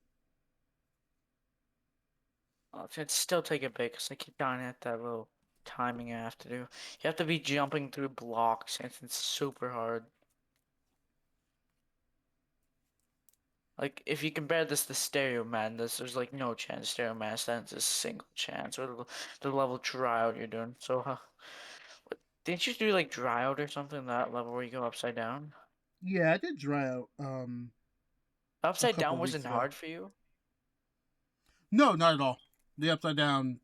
It's still take a bit because I keep dying at that little timing I have to do. You have to be jumping through blocks, and it's super hard. Like, if you compare this to Stereo Madness, there's like no chance Stereo Madness stands a single chance, or the level Dry you're doing. So, didn't you do like Dry or something, that level where you go upside down? Yeah, I did dry out a Upside couple down of weeks wasn't ago. hard for you? No, not at all. The upside down,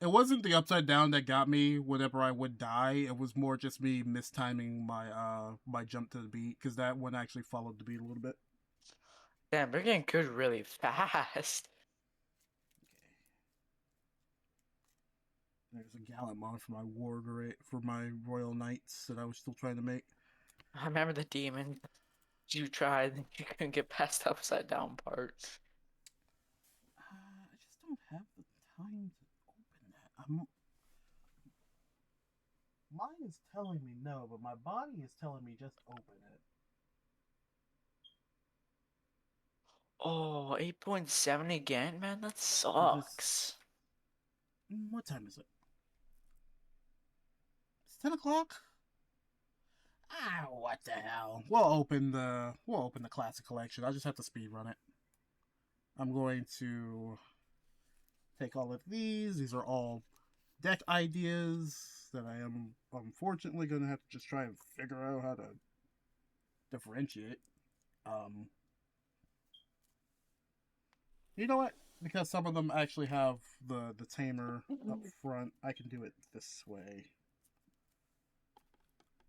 it wasn't the upside down that got me whenever I would die. It was more just me mistiming my jump to the beat, because that one actually followed the beat a little bit. Damn, they're getting good really fast. There's a gallant mod for my for my Royal Knights that I was still trying to make. I remember the demon. You tried, and you couldn't get past the upside down part. I just don't have the time to open that. Mine is telling me no, but my body is telling me just open it. Oh, 8.7 again, man. That Which is sucks. what time is it? It's 10 o'clock. Ah, what the hell? We'll open the classic collection. I'll just have to speed run it. I'm going to take all of these. These are all deck ideas that I am unfortunately going to have to just try and figure out how to differentiate. You know what? Because some of them actually have the tamer up front, I can do it this way.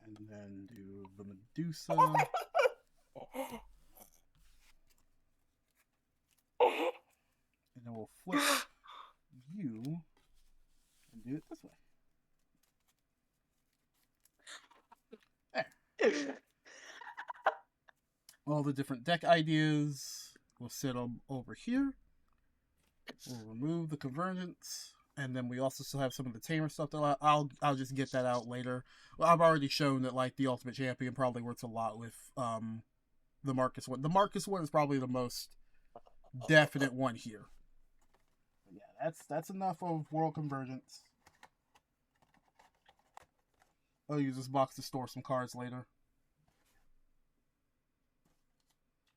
And then do the Medusa. And then we'll flip you and do it this way. There. All the different deck ideas. We'll sit them over here. We'll remove the Convergence. And then we also still have some of the tamer stuff that I'll just get that out later. Well, I've already shown that like the Ultimate Champion probably works a lot with the Marcus one. The Marcus one is probably the most definite one here. But yeah, that's enough of World Convergence. I'll use this box to store some cards later.